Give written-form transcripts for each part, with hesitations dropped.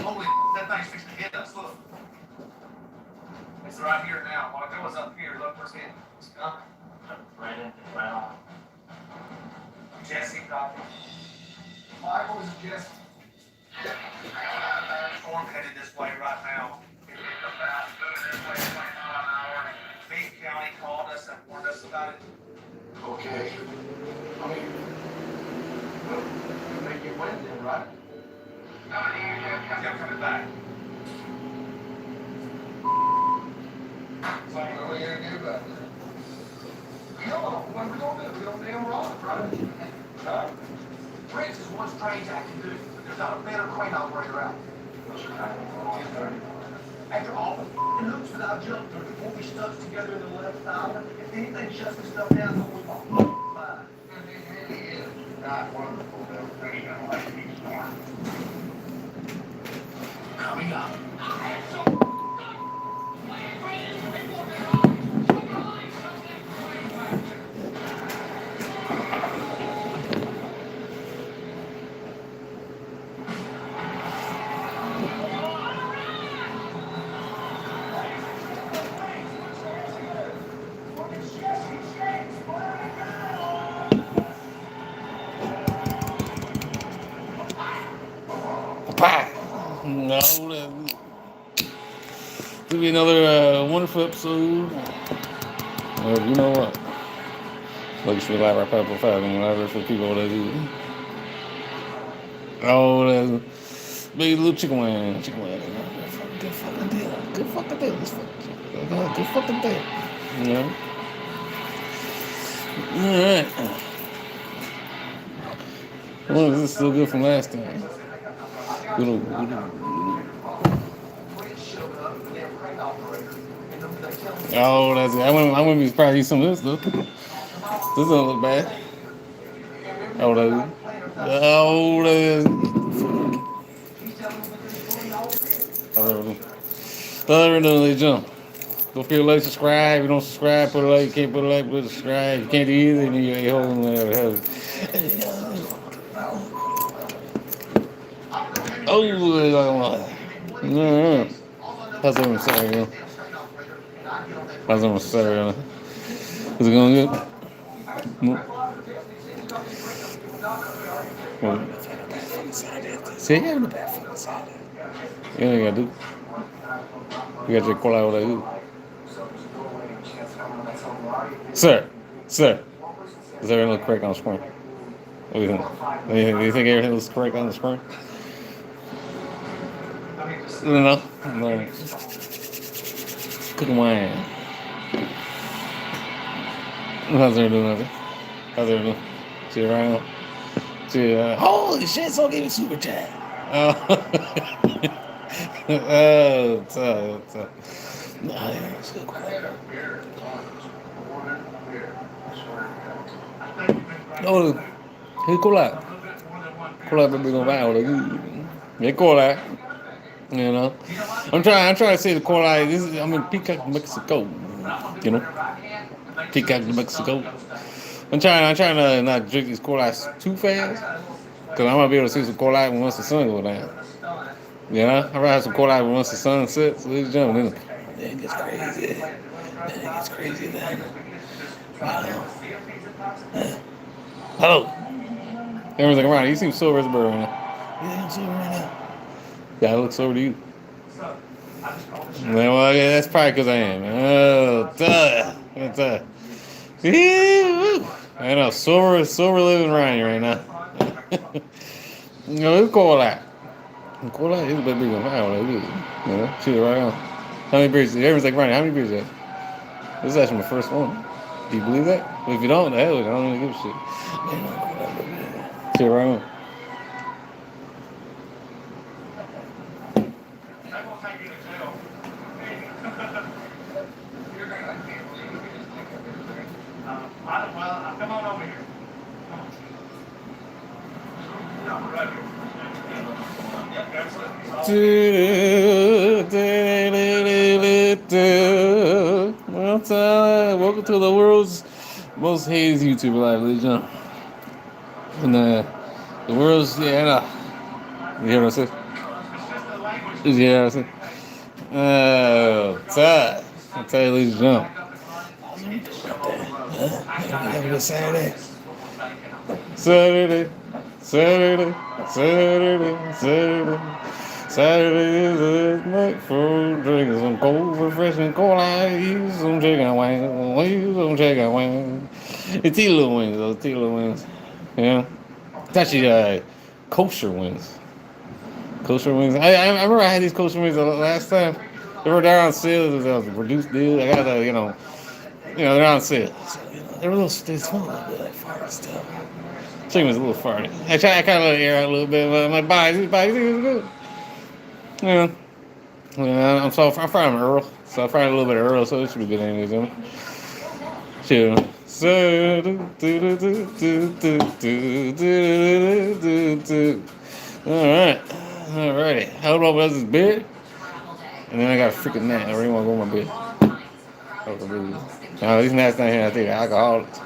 Holy, that thing's fixing to hit us. Look. It's right here now. While it goes up here, look where's it. It's coming. Right on. Jesse copy. Michael, this is Jesse. Storm headed this way right now. Meade County called us and warned us about it. Okay. I mean, you think you went then, right? Yeah, coming back. So, what are you gonna do about it? Hell, what are we gonna do? We don't damn rock, right? Prince is one strange I can do. There's not a better crane operator out. After all the hoops that I've jumped through before we stuck together in the left thigh, if anything shuts this stuff down, then we're fine. It really is not wonderful, though. Coming up. No, to be another wonderful episode. You know what? Like for live right pop 5 and whatever for people that do. Oh, that big little chicken wing. Good fucking deal. Good fucking deal. Good fucking deal. You know? Alright. Well, this is still good from last time. Good. Oh, that's it. I wouldn't be surprised to eat some of this though. This doesn't look bad. Oh, that's it. Oh, that's it. Other than they jump. Don't feel like subscribe. If you don't subscribe, put a like. You can't put a like, put a subscribe. You can't do either. And you're a-hole. Oh, how's everyone sorry, how's everyone sorry, is it going good? See, you having a bad fucking side. You know what you gotta do? You gotta call out what I do. Sir, is everything look correct on the screen? What do you think? Do you think everything looks correct on the screen? No. Cooking wine. How's everyone doing? How's everyone doing? See right now? See, holy shit, so give me super chat. Oh, tough. Nah, it's good. Oh, hey, cola, baby, gonna buy all the good. Yeah, cola. You know, I'm trying to say the cola. I'm in Peacock, Mexico. You know, Peacock, Mexico. I'm trying to not drink these cola too fast, cause I might be able to see some cola once the sun goes down. You know, I'd rather have some cola once the sun sets. Ladies and gentlemen, then it gets crazy. Then. Hello. Everyone's like, Ronnie, you seem sober as a bird right now. Yeah, I'm sober right now. Yeah, I look sober to you. Well, yeah, that's probably because I am. Oh, duh. I know, sober living Ronnie right now. You know, who call that? Cola is a bit bigger than mine. You know, shoot it right on. How many beers? Everyone's like, Ronnie, how many beers is that? This is actually my first one. Do you believe that? Well, if you don't, hell, I don't even give a shit. Shoot it right on. Come on over here. Welcome to the world's most hated YouTuber live, ladies and gentlemen. And the world's, yeah, no. You hear what I said? You hear what I said? Todd. I'll tell you, ladies and gentlemen. Have a good Saturday. Saturday, Saturday, Saturday, Saturday. Saturday is the night for drinking some cold, refreshing cola. Use some chicken wings, use some chicken wings. It's Tilo wings, though. Tilo wings. Yeah. It's actually kosher wings. Kosher wings. I remember I had these kosher wings the last time. They were down on sale. It was a reduced deal. I got the, they're on sale. So, they were a little, they smell a little bit like fart still. Chicken was a little farty. I kind of let it air out a little bit, but I'm like, bye, you think it's good? Yeah. I'm frying them Earl. So I fried a little bit of Earl, so it should be good anyways, you know? Chill. So, alright. Alrighty. How about was this bed? And then I got a freaking nap. I really want to go to my bed. Oh, these naps down here, I think alcoholics.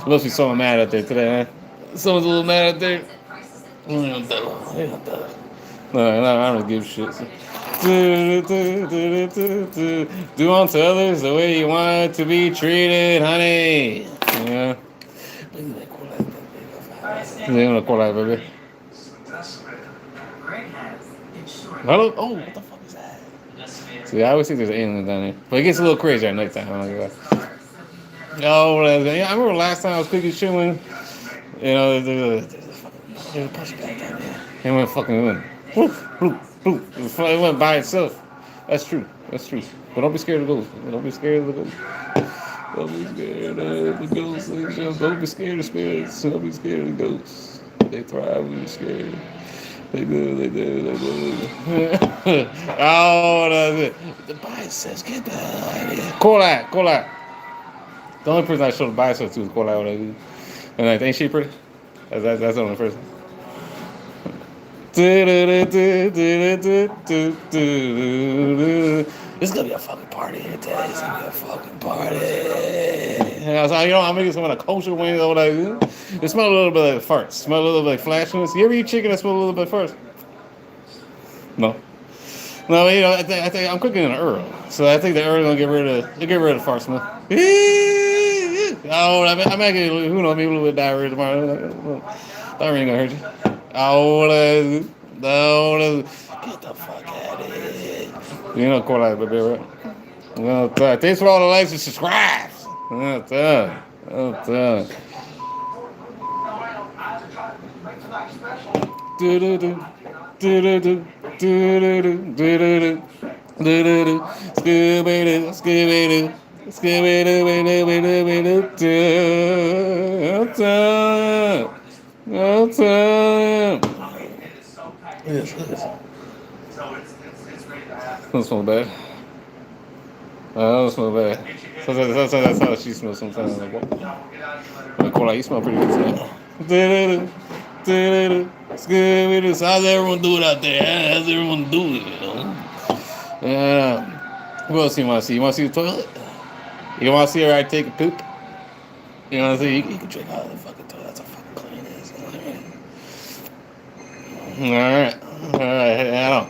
Must be someone mad out there today, huh? Someone's a little mad out there. No, I don't give shit. Do unto others the way you want to be treated, honey. Yeah. Baby. Hello? Oh, what the fuck is that? See, I always think there's aliens down there. But it gets a little crazy at nighttime. Oh, yeah, I remember last time I was cooking chilling. There's a pussy back down there. It went fucking went. It went by itself. That's true. But don't be scared of ghosts. Don't be scared of the ghosts. Don't be scared of the ghosts. Don't be scared of spirits. Don't be scared of the ghosts. They thrive when you're scared. They do. Oh, that's it. The biceps, get the hell out of here. Call out. The only person I showed the biceps to is call out. And ain't she pretty? That's the only person. It's gonna be a fucking party here today. It's gonna be a fucking party. I'm making some of the kosher wings over there. It smells a little bit like farts. Smell a little bit like flashiness. You ever eat chicken that smells a little bit first? No, I think I'm cooking in an Earl, so I think the Earl gonna get rid of the fart smell. Oh, I might get maybe a little bit of diarrhea tomorrow. Diarrhea ain't gonna hurt you. Oh, get the fuck out of here. You know, call out, baby, right? Thanks for all the likes and subscribes. Yes. Don't smell bad. I don't smell bad. That's how she smells sometimes. Like, what? Cola, you smell pretty good today. How's everyone doing out there? How's everyone doing? What else you want to see? You want to see the toilet? You want to see her take a poop? You want to see? You can drink out of the fucking toilet. That's how fucking clean it is. All right. I don't.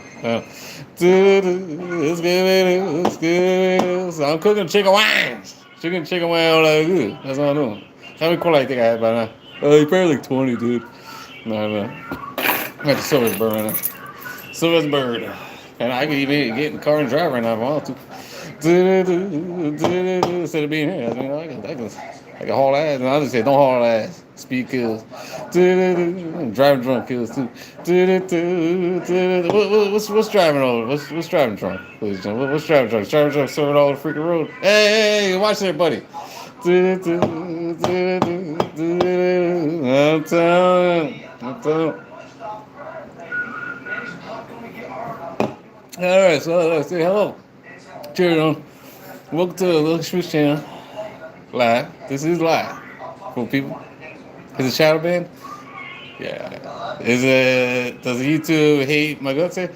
It's good. So I'm cooking chicken wings. Chicken wings. That's all I'm doing. How many cola you think I had by now? You probably like 20, dude. No. I got the Silver's bird right now. Silver's bird. And I could even get in the car and drive right now if I want to. Instead of being here, I can haul ass. And I'll just say, don't haul ass. Speed kills. Driving drunk kills too. What's driving over? What's driving drunk? What's driving drunk? Driving drunk serving all the freaking road. Hey, watch there, buddy. I'm telling. Alright, so let's say hello. Cheers on. Welcome to the Little Switch channel. Live. This is live. For people. Is it shadow banned? Yeah. Does YouTube hate my guts here?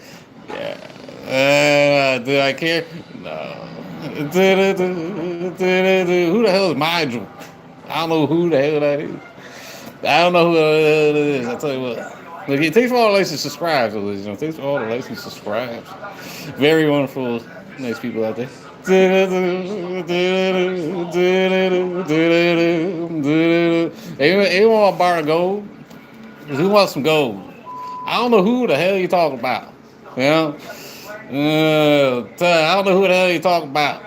Yeah. Do I care? No. Who the hell is Nigel? I don't know who the hell that is. I don't know who that is. I tell you what. Look, it takes for all the license subscribes, ladies and gentlemen. Thanks for all the license subscribes. Very wonderful, nice people out there. Anyone want a bar of gold? Who wants some gold? I don't know who the hell you talking about. You know? I don't know who the hell you talking about.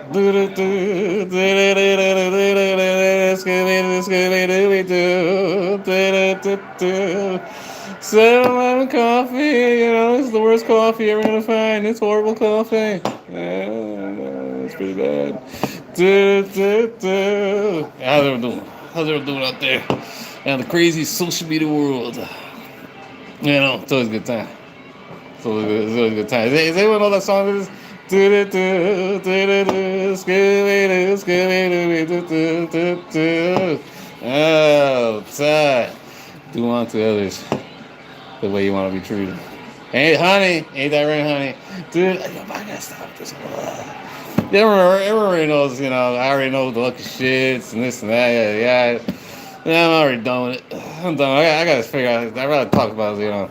Seven coffee, you know, it's the worst coffee you're ever gonna find. It's horrible coffee. It's pretty bad. How's everyone doing? How's everyone doing out there? And the crazy social media world. You know, it's always a good time. It's always a good time. Does anyone know that song? Is oh, time. Do unto others the way you want to be treated. Hey, honey, ain't that right, honey? Dude, I gotta stop this. Everyone already knows, you know, I already know the lucky shits and this and that, yeah. Yeah, I'm already done with it. I'm done. I gotta figure out. I'd rather talk about, you know,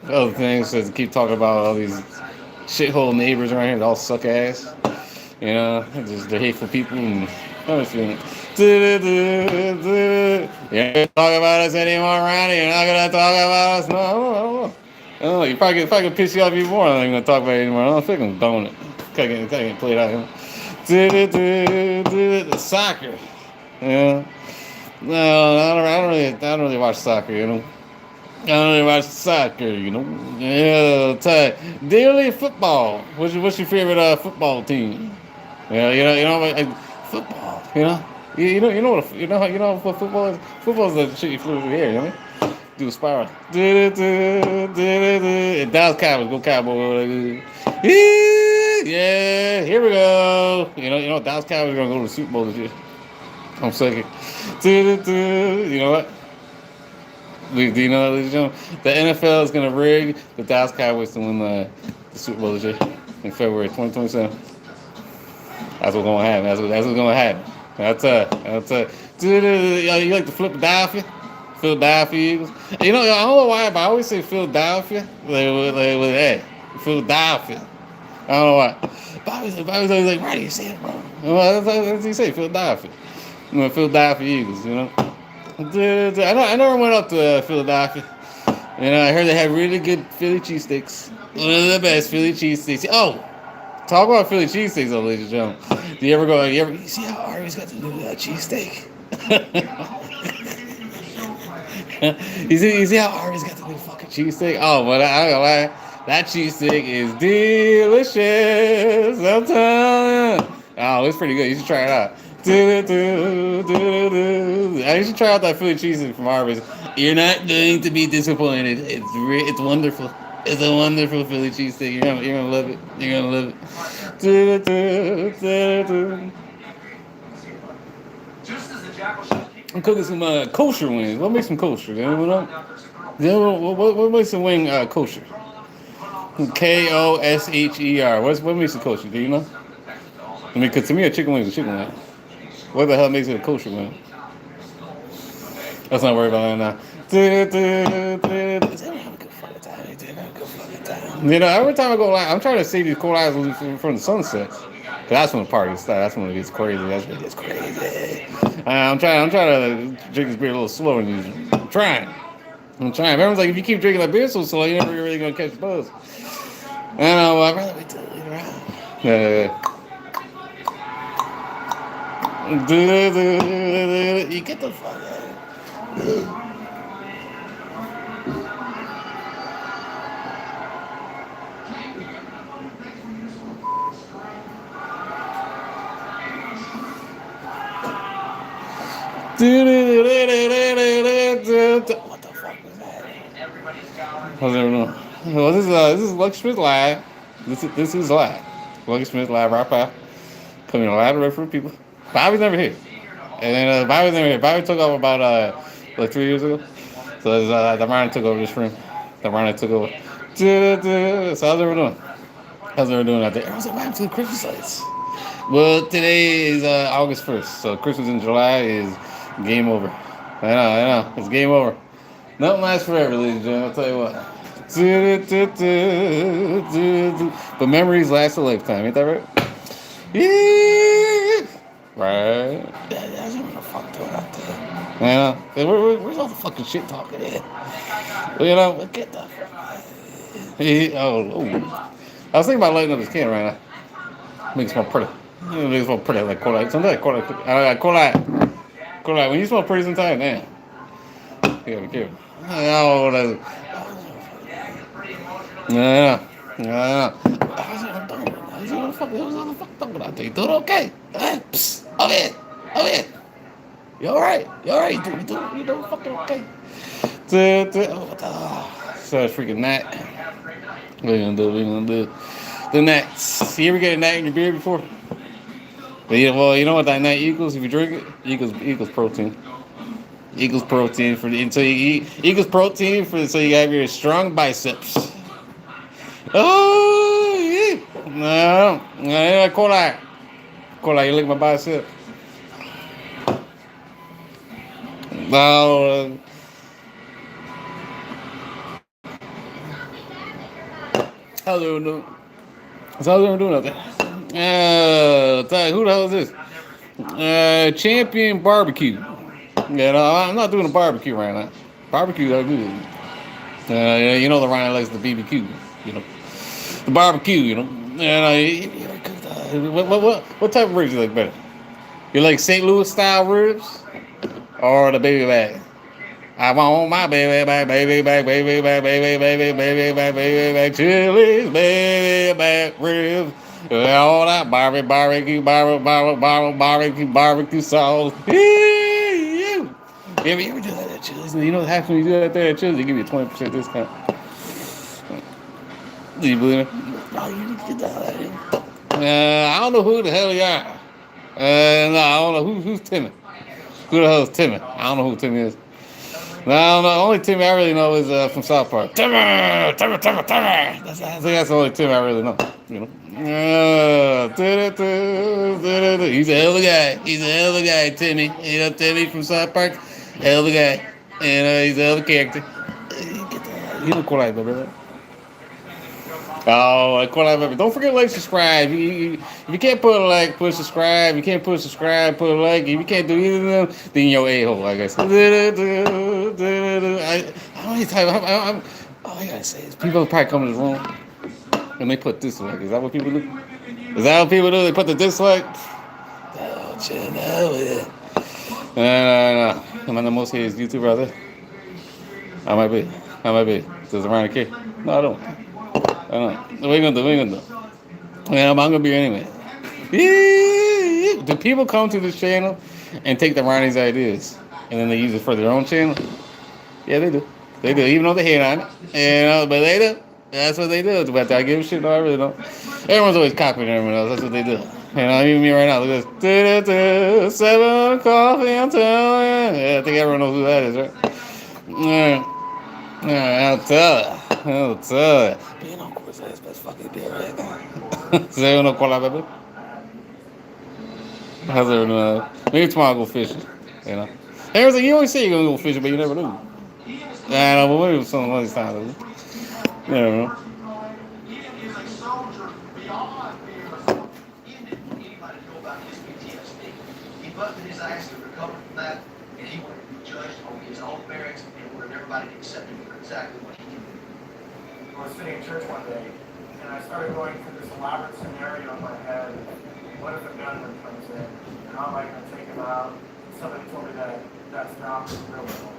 other things than keep talking about all these shithole neighbors around here that all suck ass. You know, just they're hateful people and I'm just feeling. You're not gonna talk about us anymore, Ronnie. You're not gonna talk about us. No, I don't know. You probably if I can piss you off even more, I'm not even gonna talk about it anymore. I don't think I'm done with it. Can't play it out here. Soccer. Yeah. No, I don't really watch soccer, you know. I don't really watch soccer, you know. Yeah, daily football. What's your favorite football team? Yeah, you know, like football. You know, you know what football is. Football is the shit you flew through the air. You know what I mean? Do a spiral. Dallas Cowboys, go Cowboys. Yeah, here we go. You know, Dallas Cowboys are gonna go to the Super Bowl this year. I'm second. You know what? Do you know, ladies and gentlemen? The NFL is going to rig the Dallas Cowboys to win the Super Bowl this year in February 2027. That's what's going to happen. That's what's going to happen. That's you like to Philadelphia? Philadelphia Eagles. You know, I don't know why, but I always say Philadelphia. With Philadelphia. I don't know why. Bobby's always like, why do you say it wrong? Well, that's what you say, Philadelphia. You know, Philadelphia Eagles, you know. I never went up to Philadelphia. You know, I heard they had really good Philly cheesesteaks. One of the best Philly cheesesteaks. Oh, talk about Philly cheesesteaks, though, ladies and gentlemen. Do you ever go? You see how Ari's got to do that cheesesteak? you see how Ari's got to do fucking cheesesteak? Oh, but I don't know why. That cheesesteak is delicious. I'm telling you. Oh, it's pretty good. You should try it out. I should try out that Philly cheesesteak from Arby's. You're not going to be disappointed. It's wonderful. It's a wonderful Philly cheesesteak. You're gonna love it. You're gonna love it. I'm cooking some kosher wings. What makes them kosher? Anyone know? What makes a wing kosher? Kosher. What makes it kosher? Do you know? I mean, because to me, a chicken wing is a chicken wing. What the hell makes it a kosher wing? Let's not worry about that now. You know, every time I go live, I'm trying to save these cold eyes from the sunset. Cause that's when the party starts. That's when it gets crazy. That's when it gets crazy. I'm trying to drink this beer a little slower than usual. I'm trying. Everyone's like, if you keep drinking that beer so slow, you're never really gonna catch the buzz. I know. I'd rather wait till later on. You get the fuck out of here. What the fuck was that? How's everyone? Well, this is Lucky Smith Live. This is live. Lucky Smith Live right now. Coming live right for people. Bobby's never here. And then Bobby's never here. Bobby took over about like 3 years ago. So Damari took over this room. Damari took over. So how's everyone doing? How's everyone doing out there? I was like, what happened to the Christmas lights? Well, today is August 1st, so Christmas in July is game over. I know, it's game over. Nothing lasts forever, ladies and gentlemen. I'll tell you what. But memories last a lifetime, ain't that right? Yeah. Right. That's what the fuck doing out there. You know, where's all the fucking shit talking in? You know, get the fuck. Oh. I was thinking about lighting up this can right now. Makes it more pretty. It makes it more pretty like Kool-Aid. Sometimes Kool-Aid. When you smell pretty sometimes, man. You gotta be careful. Oh, yeah. What the fuck talking about? You doing okay? Psst. Over here. You alright? You doing fucking okay? So freaking gnat. What are you gonna do? The gnats. You ever get a gnat in your beer before? But yeah, well, you know what that gnat equals if you drink it? Equals protein. Equals protein for until you eat. Equals protein for so you have your strong biceps. Oh yeah. No, Kool-Aid, you lick my bicep. No. How's everyone doing? How's everyone doing out there? Who the hell is this? Champion Barbecue. Yeah, no, I'm not doing a barbecue right now. Barbecue, are good. You know the Ryan likes the BBQ. You know, the barbecue. You know, what type of ribs you like better? You like St. Louis style ribs or the baby back? I want my baby back, baby back, baby back, baby, baby, baby back, baby back, Chili's baby back ribs. All that barbecue sauce. You ever do that at Chili's? You know what happens when you do that there at Chili's? They give you a 20% discount. Do you believe it? Oh, you need to get that. I don't know who the hell you are. No, I don't know who's Timmy. Who the hell is Timmy? I don't know who Timmy is. No, I don't know. The only Timmy I really know is from South Park. Timmy. I think that's the only Timmy I really know. You know. He's a hell of a guy. Timmy. You know Timmy from South Park. Hell of a guy. And he's a hell of a character. You know Kool-Aid, brother. Oh, Kool-Aid, baby. Don't forget to like, subscribe. If you can't put a like, put a subscribe. You can't put a subscribe, put a like. If you can't do either of them, then you're a-hole, I guess. I don't need time. All I gotta say is people probably come to the room and they put dislike. Is that what people do? Is that what people do? They put the dislike? Oh, chill out. No. Am I the most hated YouTuber out there? I might be. Does Ryan care? No, I don't. What are you gonna do? Yeah, I'm gonna be here anyway. Do people come to this channel and take the Ronnie's ideas and then they use it for their own channel? Yeah, they do. Even though they hate on it. But they do. That's what they do. But I give a shit. No, I really don't. Everyone's always copying everyone else. That's what they do. Even me right now. Look at this. 7 coffee, I'm telling you. Yeah, I think everyone knows who that is, right? I'll tell you. But you know, of course, that's best fucking deal, right? Does everyone know Kool-Aid, baby? How's everyone know? Maybe tomorrow I'll go fishing. You know? Everyone's like, you always say you're gonna go fishing, but you never do. I know, but maybe some other time. You never know. He is a soldier beyond being a soldier. Anybody know about his PTSD? He busted his ass to recover from that, and he wanted to be judged on his own merits and wanted everybody to accept him for exactly what he did. I was sitting in church one day, and I started going through this elaborate scenario in my head. What if a gunman comes in? How am I going to take him out? Somebody told me that that's not the real world.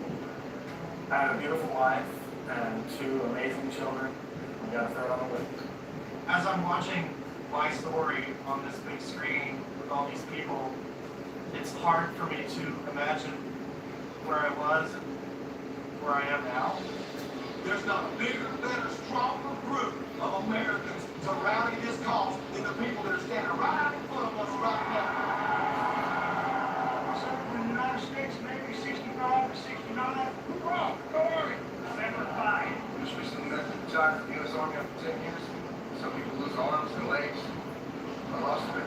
I had a beautiful wife and 2 amazing children. We got to throw it on the way. As I'm watching my story on this big screen with all these people, it's hard for me to imagine where I was and where I am now. There's not a bigger, better, stronger group of Americans to rally this cause than the people that are standing right in front of us right now. In the United States, maybe 65 or 69. Who's wrong? Don't worry. 75. This was the job in the U.S. Army after 10 years. Some people lose arms and legs. I lost it.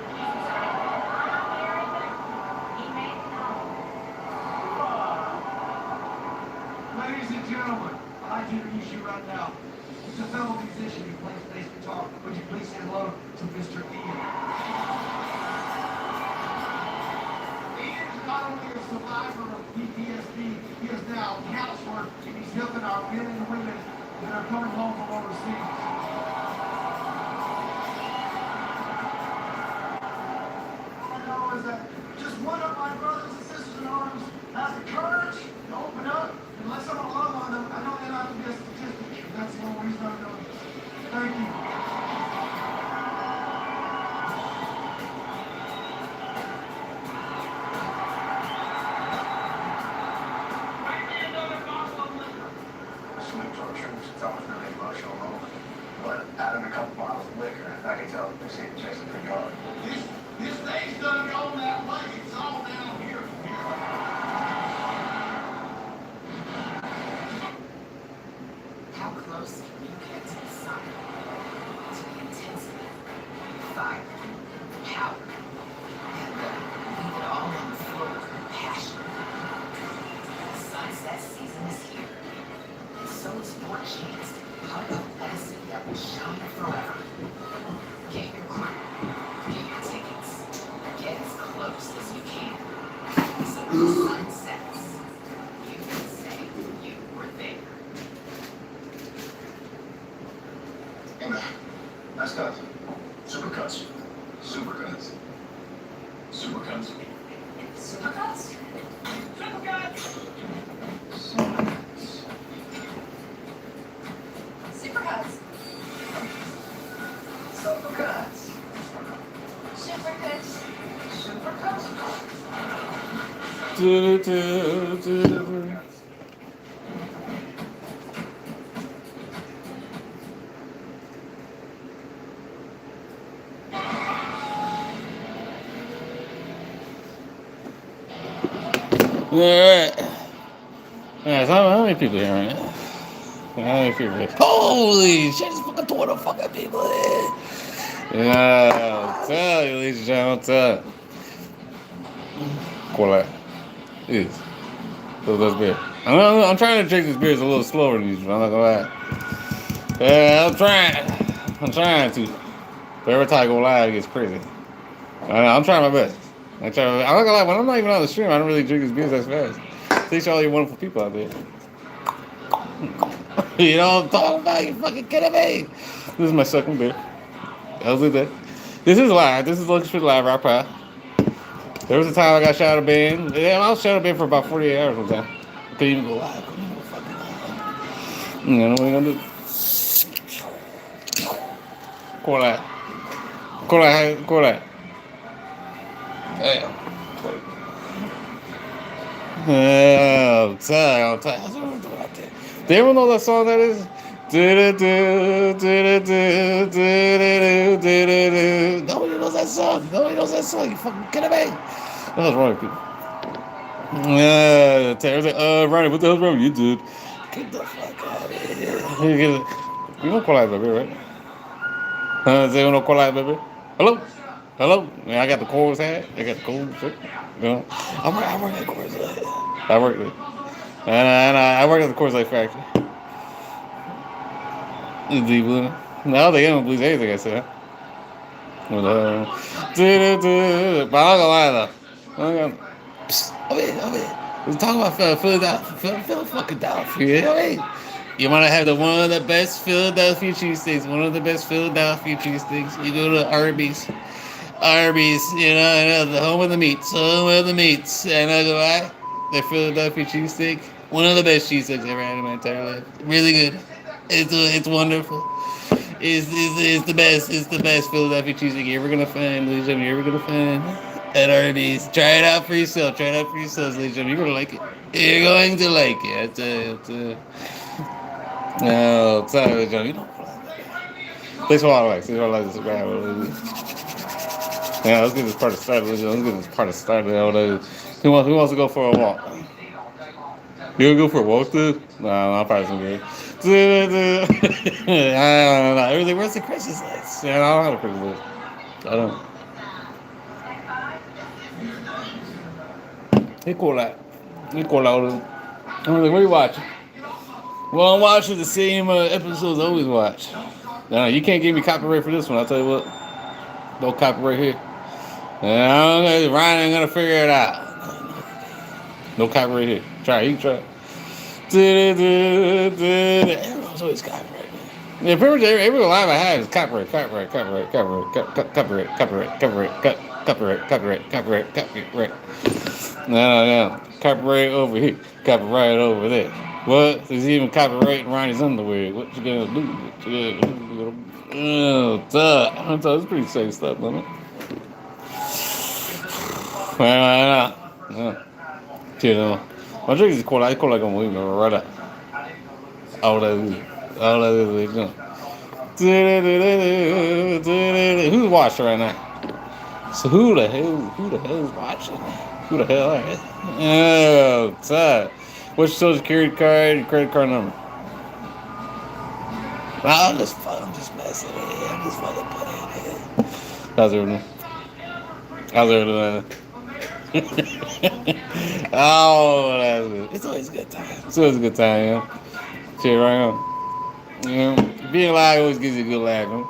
a fellow musician who plays bass guitar. Would you please say hello to Mr. Ian? Ian is not only a survivor of PTSD, he is now a counselor, and he's helping our men and women that are coming home from overseas. All I know is that just one of my brothers and sisters in arms has the courage to open up and let someone love on them. I know they're not to be a statistic. That's the only reason I'm doing it. Thank you. Sweet torture, it's always really emotional moment. But adding a couple bottles of liquor, I can tell they see the chest pretty hard. This thing's gonna go that way. It's all down here from here. How close can you get to the sun? To the intensity, fire, power, and leave it all on the floor with compassion. The sunset season is here, and so is your chance to put a legacy that will shine forever. Get your crew, get your tickets, get as close as you can. So when the sun sets, you can say you were there. Nice cuts. Super cuts. Super cuts. Super cuts. Supercuts? Supercuts. Supercuts. Supercuts. Supercuts. Supercuts. Do-do-do-do-do-do. Alright. Yeah, so how many people here right now? How many people here? Holy shit, it's fucking 20 fucking people here. Yeah, I'll tell you, ladies and gentlemen, I'll tell you. Cola. Is. So that's beer. I'm trying to drink this beer a little slower than usual, I'm not gonna lie. Yeah, I'm trying to. But every time I go live, it gets crazy. I'm trying my best. I'm not gonna lie, when I'm not even on the stream, I don't really drink these beers that fast. Thanks to all you wonderful people out there. You know what I'm talking about? You fucking kidding me? This is my second beer. I'll do that. This is live. This is Looking for Live, right, pal? There was a time I got shot out of band. Yeah, I was shot out of band for about 48 hours one time. Couldn't even go live. Couldn't even go fucking live. You know what I'm gonna do? Call that. Call that. Damn. I'm tired. That's what I'm doing out there. Do everyone know that song that is? Nobody knows that song. Nobody knows that song. You fucking kidding me? What the hell's wrong with people? Terry's like, Ronnie, what the hell's wrong with you, dude? Get the fuck out of here. You don't call out, baby, right? They don't call out, baby. Hello? Yeah, I got the chorus hat. I got the cool shit. You know? I work at Coors Light. I work at the Coors Light factory. Deep blue. Now they don't believe anything I said. But I'm not gonna lie though. We're talking about Philadelphia. You want to have one of the best Philadelphia cheesesteaks. One of the best Philadelphia cheesesteaks. You go to Arby's, you know, the home of the meats. And I go, right? The Philadelphia cheesesteak. One of the best cheesesteaks I've ever had in my entire life. Really good. It's wonderful. It's the best. It's the best Philadelphia cheesesteak you're ever gonna find, ladies and gentlemen. You're ever gonna find at Arby's. Try it out for yourself. Ladies and gentlemen. You're gonna like it. You're going to like it. I tell you. No, sorry, ladies and gentlemen. You don't like that. Thanks for all the likes. Thanks for all the likes. Yeah, let's get this party started. Who wants to go for a walk? You gonna go for a walk, dude? Nah, I'll probably some good. I don't know. Everything, where's the Christmas lights? Yeah, I don't have a Christmas light. I don't. Hey, cool out. Dude. I'm like, what are you watching? Well, I'm watching the same episodes I always watch. No, you can't give me copyright for this one. I'll tell you what. No copyright here. Ryan ain't gonna figure it out. No copyright here. Try it. You can try it. Everyone's always copyright. Yeah, pretty much every live I have is copyright, copyright, copyright, copyright, copyright, copyright, copyright, copyright, copyright, copyright, copyright. No. Copyright over here. Copyright over there. What? There's even copyright in Ronnie's underwear. What you gonna do? What you gonna do? Oh, it's pretty safe stuff, isn't it? Well, you know. Ma giochi di quella che muoiono, guarda. Ahora, who's watching right now? So who the hell is watching? Who the hell are it? Oh, Todd. What's your social security card and credit card number? I'm just messing with it. I'm just fucking putting it in. How's everything? Oh, that's good. It's always a good time. It's always a good time, yeah. Shit, right on. You know, being alive always gives you a good laugh, huh?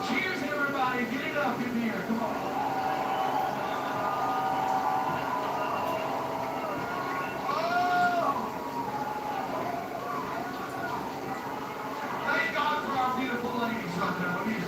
Cheers, everybody. Get it up in here. Come on. Thank God for our beautiful ladies right there. What do you say?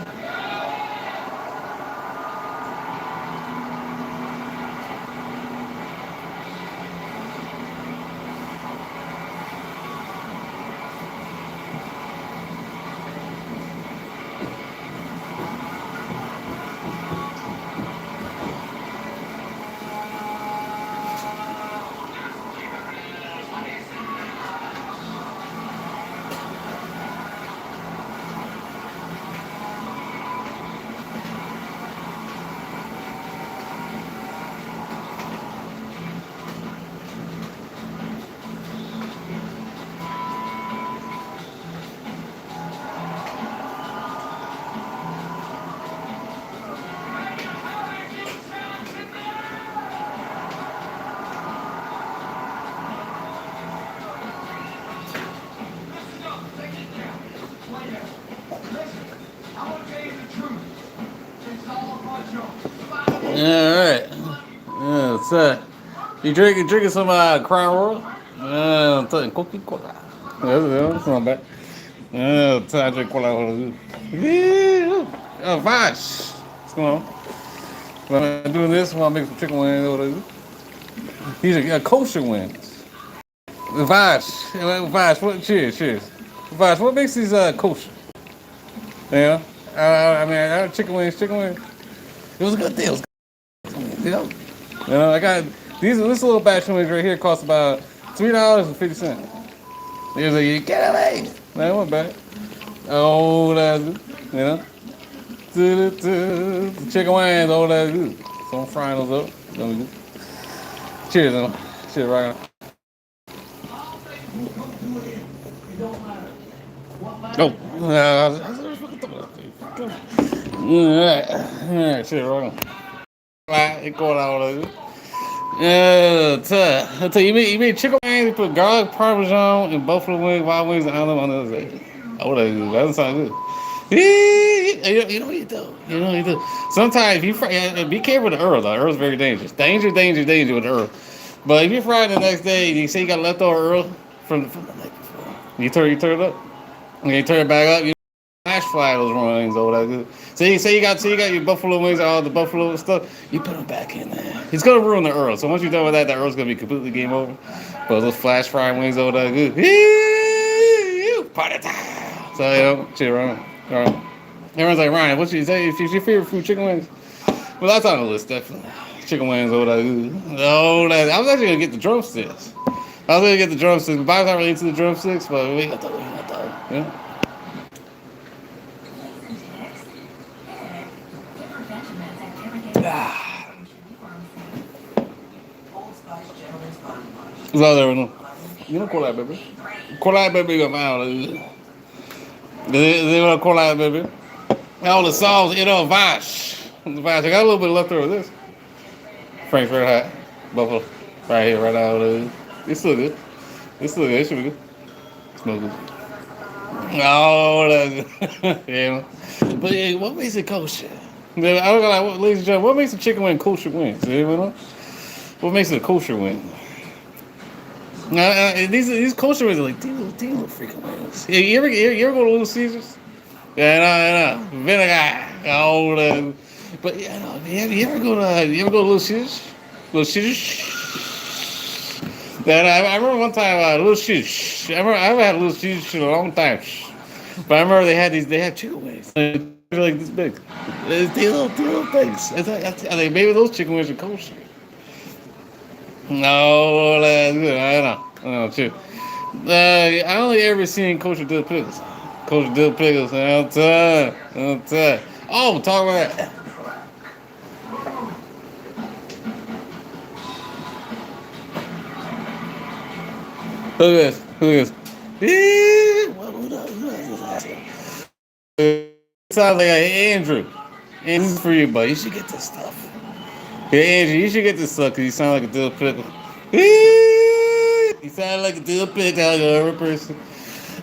right. Yeah, so you drinking some Crown Royal? I'm telling you, Coca-Cola. That's not bad. I drink cola. Yeah. Oh, Vash. What's going on? I'm doing this while I make some chicken wings over there. These are kosher wings. Vash. Vash, what? Cheers. Vash, what makes these kosher? Yeah. I mean, I chicken wings. It was a good deal. You know? I got this little batch of wings right here costs about $3.50. He was like, you get away. That wasn't bad. Oh, that's good. The chicken wings, oh, that's good. So I'm frying those up. Gonna be good. Cheers, man. Cheers, right now. Oh, yeah, cheers, right now. It going out. I tell you made chicken wings, you put garlic, parmesan, and buffalo wings, wild wings, and olive on the other side. Oh, that doesn't sound good. You know what you do. You know what you do. Sometimes if you fry, be careful with the Earl. The Earl's very dangerous. Danger with the Earl. But if you fry it the next day and you say you got leftover Earl from the night before, you turn it up, and you turn it back up. You flash fry those wings over that good. Say you got your buffalo wings, all the buffalo stuff. You put them back in there. It's gonna ruin the Earl. So once you're done with that, the Earl's gonna be completely game over. But those flash fry wings over that good. Party time. So cheer on. All right. Everyone's like, Ryan, what's your favorite food? Chicken wings? Well, that's on the list, definitely. Chicken wings over that. Oh, I was actually gonna get the drumsticks. But Bob's not really into the drumsticks, but we got that. Yeah. What's out there? You know, call that, baby. Call that, baby. Go out. They want to call out, baby. All the sauce, Vash. I got a little bit left over this. Frank's Red Hot. Buffalo. Right here, right out. It's still good. It should be good. Smells good. Oh, that's yeah. But yeah, what makes it kosher? I don't know, ladies and gentlemen, what makes a chicken wing kosher wing? What makes it a kosher wing? These kosher wings are like these little freaking wings. Yeah, you ever go to Little Caesars? Yeah, I know. Vinegar. Oh, but yeah, no. You ever go to Little Caesars? Little Caesars. And I remember one time Little Caesars. I haven't had Little Caesars in a long time. But I remember they had chicken wings. They're like this big. These little things. I think maybe those chicken wings are kosher. No, that's good. I know, too. I only ever seen kosher dill pickles. I'll tell you. Oh, talk about that. Look at this. Sounds like Andrew. And this is for you, buddy. You should get this stuff. Yeah, Andrew, you should get this stuff because you sound like a dill pickle. You sound like a dill pickle, like a horrible person.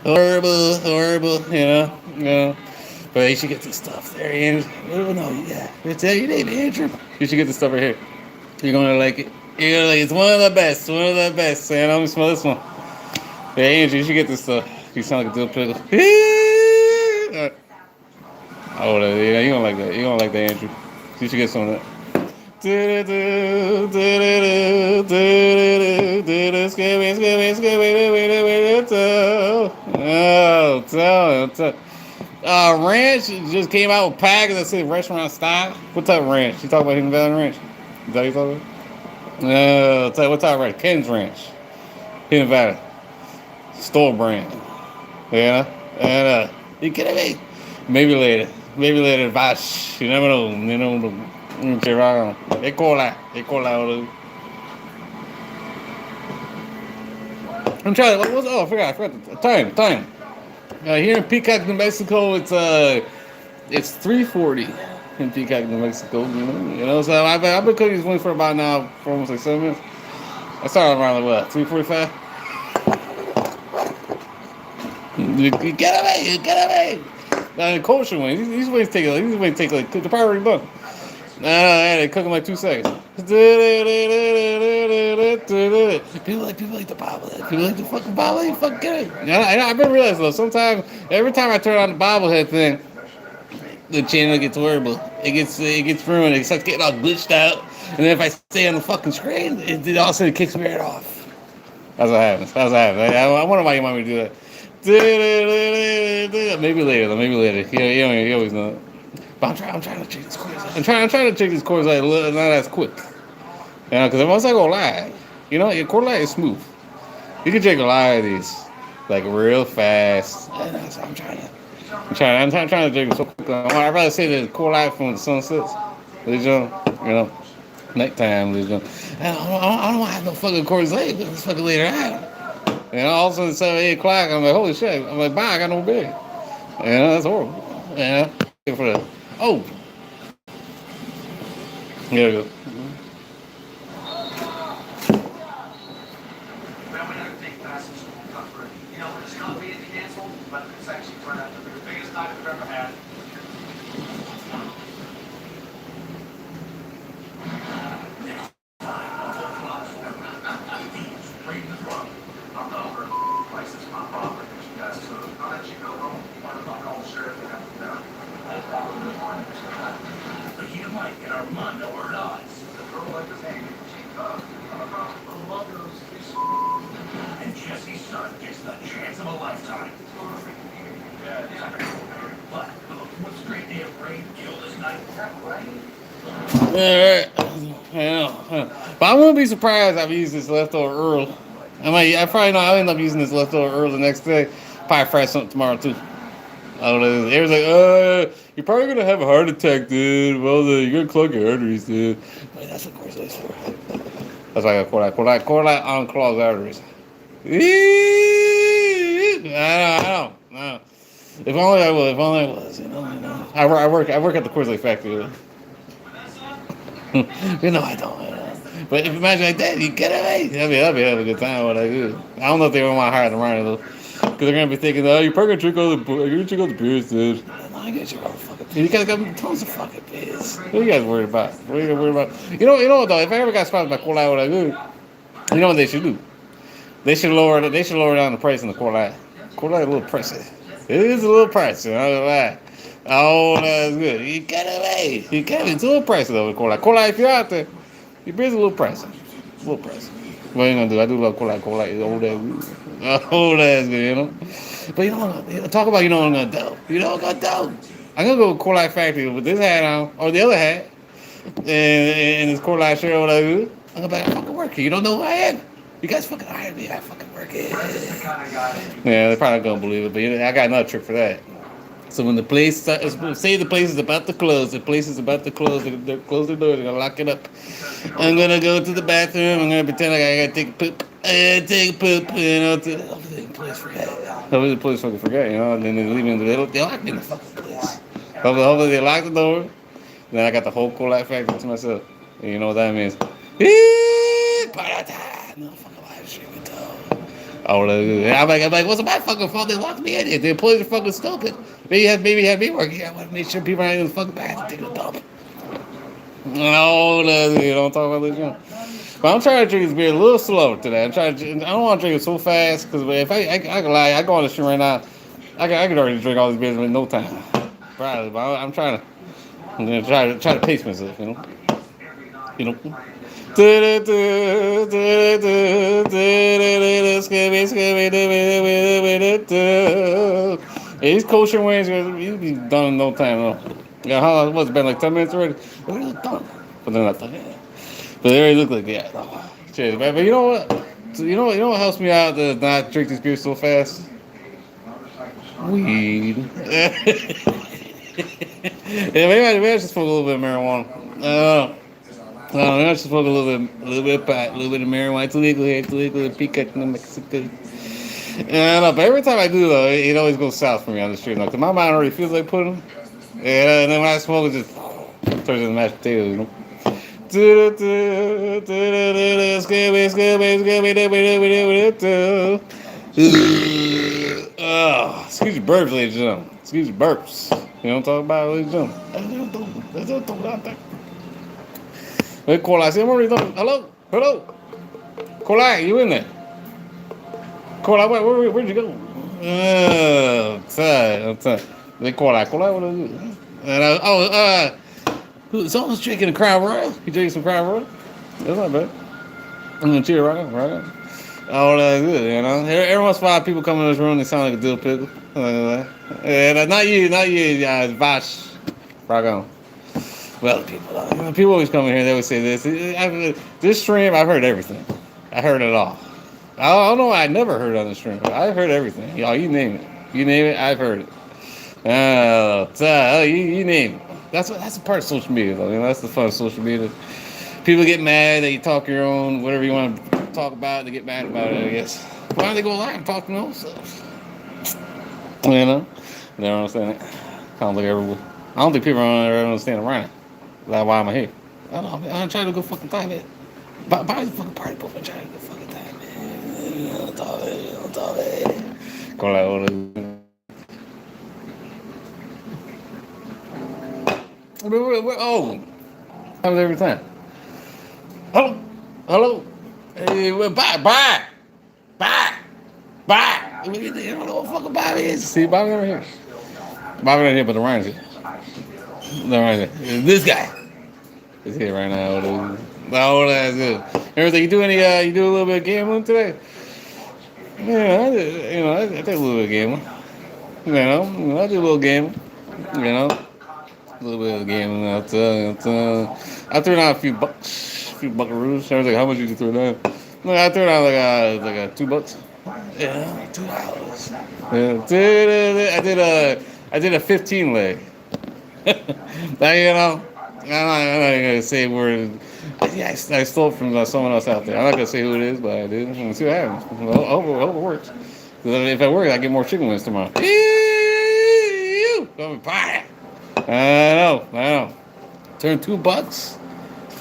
Horrible, you know. But you should get this stuff there, Andrew. No, yeah. It's your name, Andrew. You should get this stuff right here. You're gonna like it. It's one of the best. Man, let me smell this one. Yeah, Andrew, you should get this stuff. You sound like a dill pickle. Oh, yeah, you don't like that. You don't like that, Andrew. You should get some of that. Oh, tell. Ranch just came out with packs that said restaurant style. What type of ranch? You talking about Hidden Valley Ranch? Is that what you talking about? Tell you what type of ranch? Ken's Ranch. Hidden Valley. Store brand. Yeah. And you kidding me? Maybe later, Vash. You never know. They call out. I'm trying. I forgot. Time. Here in Peacock, New Mexico, it's 3:40 in Peacock, New Mexico. You know. So I've been cooking these wings for about now for almost like 7 minutes. I started around like what 3:45. You get away. Kosher wings. These wings take like the probably done. No, they cook in like 2 seconds. People like the bobblehead. People like the fucking bobblehead. You fucking get it. I've been realizing though. Sometimes every time I turn on the bobblehead thing, the channel gets horrible. It gets ruined. It starts getting all glitched out. And then if I stay on the fucking screen, it all of a sudden kicks me right off. That's what happens. I wonder why you want me to do that. Maybe later. Maybe later. You always know. But I'm trying to check this course. I'm trying to check this course like not as quick. Because once I go live, your core light is smooth. You can check a lot of these like real fast. And that's what I'm trying to check it so quick. I'd rather say the core light from the sunsets, nighttime, I don't want to have no fucking course late. It's fucking later out. All of a sudden, 7, 8 o'clock, I'm like, holy shit. I'm like, bye, I got no bed. That's horrible. For the, oh. There we go. Well, we never think fast and school come through. When it's not being canceled, but it's actually turned out to be the biggest night we've ever had. And Jesse's son gets the chance of a lifetime. But what straight damn rain killed this night? Alright. But I wouldn't be surprised if I use this leftover Earl. I probably know I'll end up using this leftover Earl the next day. Probably fry something tomorrow too. I don't know. They was like, you're probably gonna have a heart attack, dude. Well, you're gonna clog your arteries, dude. But that's what course is for. That's why I got core light unclogged arteries. I don't. If only I was. I work at the Coors Light factory. I don't. But if you imagine like that, you get away. That'd be having a good time. What I do. I don't know if they want to hire the runner though, because they're gonna be thinking, oh, you're probably gonna drink all the beers, dude. No, I got you all the fucking beers. You guys got tons of fucking beers. What are you guys worried about? You know what though? If I ever got spotted by Coors Light, what I do? You know what they should do? They should lower down the price on the Coors Light. Coors Light a little pricey. It is a little pricey. I'm not gonna lie. Oh, that's good. You get away. It's a little pricey though. Coors Light. Coors Light, if you're out there, your beer's a little pricey. What are you gonna do? I do love Coors Light. It's old ass good, But talk about what I'm gonna do. I'm gonna go to Coors Light factory with this hat on, or the other hat, and this Coors Light shirt or whatever. I'm gonna be like, I fucking work here. You don't know who I am? You guys fucking hired me. I fucking work here. Yeah, they're probably not gonna believe it, but I got another trick for that. So when the place say the place is about to close, they close their doors, they're gonna lock it up. I'm gonna go to the bathroom. I'm gonna pretend like I gotta take a poop. Hopefully the police fucking forget, and then they leave me in the middle. They lock me in the fucking place. Hopefully they lock the door. Then I got the whole Coors Light factory to myself. And you know what that means? No fucking live streaming though. I'm like, what's my fucking fault? They locked me in here. The employees are fucking stupid. Maybe had me working. I want to make sure people aren't in the fucking bathroom taking a dump. No, don't talk about this. But I'm trying to drink this beer a little slower today. I don't want to drink it so fast because if I can lie, I go on the stream right now. I can already drink all these beers in no time. Probably, but I'm gonna try to pace myself. These kosher wings, you'll be done in no time though. Yeah, how long? What's it been like 10 minutes already? They're done. But they're not done yet. But they already look like Cheers, man. But you know what? You know what helps me out to not drink this beer so fast? Weed. Yeah, maybe I should smoke a little bit of marijuana. Maybe I should smoke a little bit of pot, a little bit of marijuana. Too legal, Pikachu, Mexico. But every time I do though, it always goes south for me on the street. Cause my mind already feels like pudding. Yeah, and then when I smoke, it just turns into mashed potatoes. Excuse your burps, ladies and gentlemen. Excuse your burps. You know what I'm talking about, ladies and gentlemen? Hey, Cola, see, I'm already done. Hello? Hello? Cola, you in there? Cola, where'd you go? I'm tired. They Cola, what are you? Someone's drinking a Crown Royal. You drinking some Crown Royal? That's not bad. I'm gonna cheer right on, right on. Oh, that's good, you know. Every once in a while, people come in this room, they sound like a dill pickle. Yeah, not you, Vash. Rock on. Well, people always come in here, they always say this. This stream, I've heard everything. I heard it all. I don't know why I never heard on the stream. I've heard everything. Y'all, you name it. You name it, I've heard it. You name it. That's a part of social media, though. You know, that's the fun of social media. People get mad that you talk your own, whatever you want to talk about, they get mad about it, I guess. Why don't they go live and talk to themselves? You know? You know what I'm saying? Kind of like everyone. I don't think people ever understand Ryan. That's why I'm here. I don't know, I'm trying to go fucking time it. Buy the fucking party poop and try to go fucking time it. You don't talk it. Go like all the. Oh, happens every time. Hello. Hey, bye. You don't know what fucking Bobby is. See, Bobby never here. Bobby not here, but the Ryan's here. The Ryan's here. This guy is here right now. Oh, that's good. Everything you do you do a little bit of gambling today? Yeah, I take a little bit of gambling. I do a little gambling. A little bit of gambling. I threw down a few buckaroos. I was like, how much did you throw down? No, I threw down like $2. Yeah, $2. Yeah, I did a 15 leg. Now I'm not gonna say where. I stole it from someone else out there. I'm not gonna say who it is, but I did. We'll see what happens. I hope it works. If it works, I get more chicken wings tomorrow. I know. Turn $2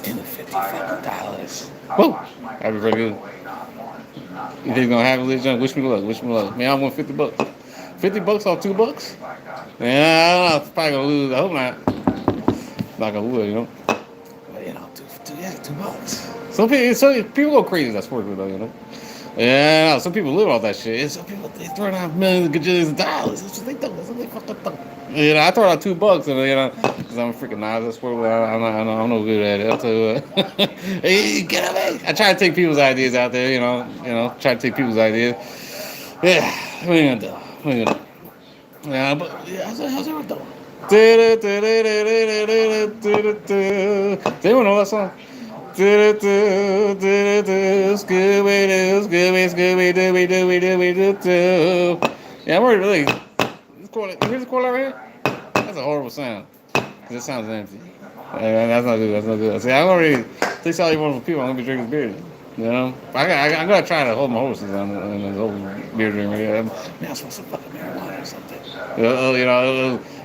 into $50. Whoa, that'd be pretty good. You think it's gonna happen, ladies and gentlemen? Wish me luck. Man, I won $50. $50 off $2? Yeah, I don't know. I'm probably gonna lose. I hope not. Not gonna lose, you know. But $2. Some people go crazy. That's worth it, though, you know. Yeah, no, some people live off that shit. And some people they throw out millions and gajillions of dollars. That's what they do. That's what they fucking do. You know, I throw out $2, and because I'm a freaking novice sport. I'm no good at it. I'll tell you what. Hey, get away! I try to take people's ideas out there. You know, try to take people's ideas. Yeah, what are you gonna do? Yeah, but how's everyone doing? Does anyone know that song? Scooby-Doo. Yeah, I'm already really. Here's the corner right here. That's a horrible sound. It sounds empty. That's not good. See, I'm already. Takes all you want from people. I'm gonna be drinking beer. You know, I'm gonna try to hold my horses on this whole beer drink. Man, I smoke some fucking marijuana or something.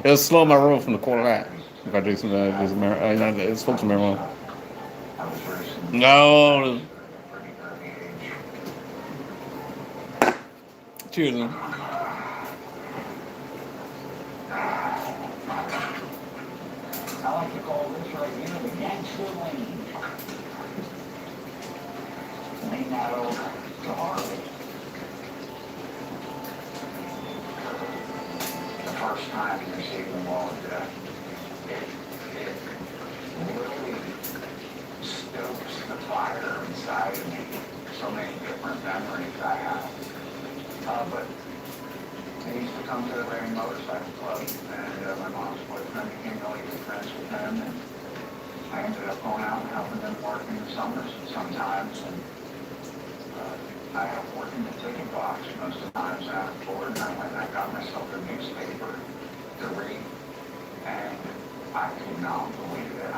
It'll slow my roll from the quarter out if I drink some marijuana. Smoke some marijuana. No. Cheers, man. I like to call this right here the gangster lane. Lane out over to Harvey. The first time you received the law of death, it really stokes the fire inside of me. So many different memories I have. But I used to come to the Ring Motorcycle Club, and my mom's boyfriend became really good friends with him, and I ended up going out and helping them work in the summers sometimes, and I helped work in the ticket box most of the times afterward, and I went and I got myself a newspaper to read, and I could not believe it. I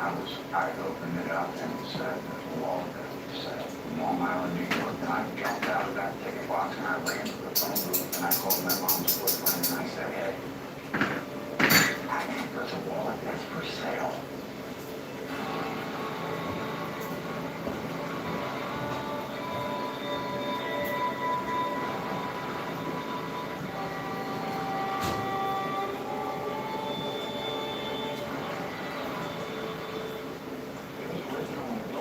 opened it up and it said, the law that said, Long Island, New York, and I jumped out of that ticket box and I ran to the phone booth and I called my mom's boyfriend and I said, hey, I think there's a wallet that's for sale. It was originally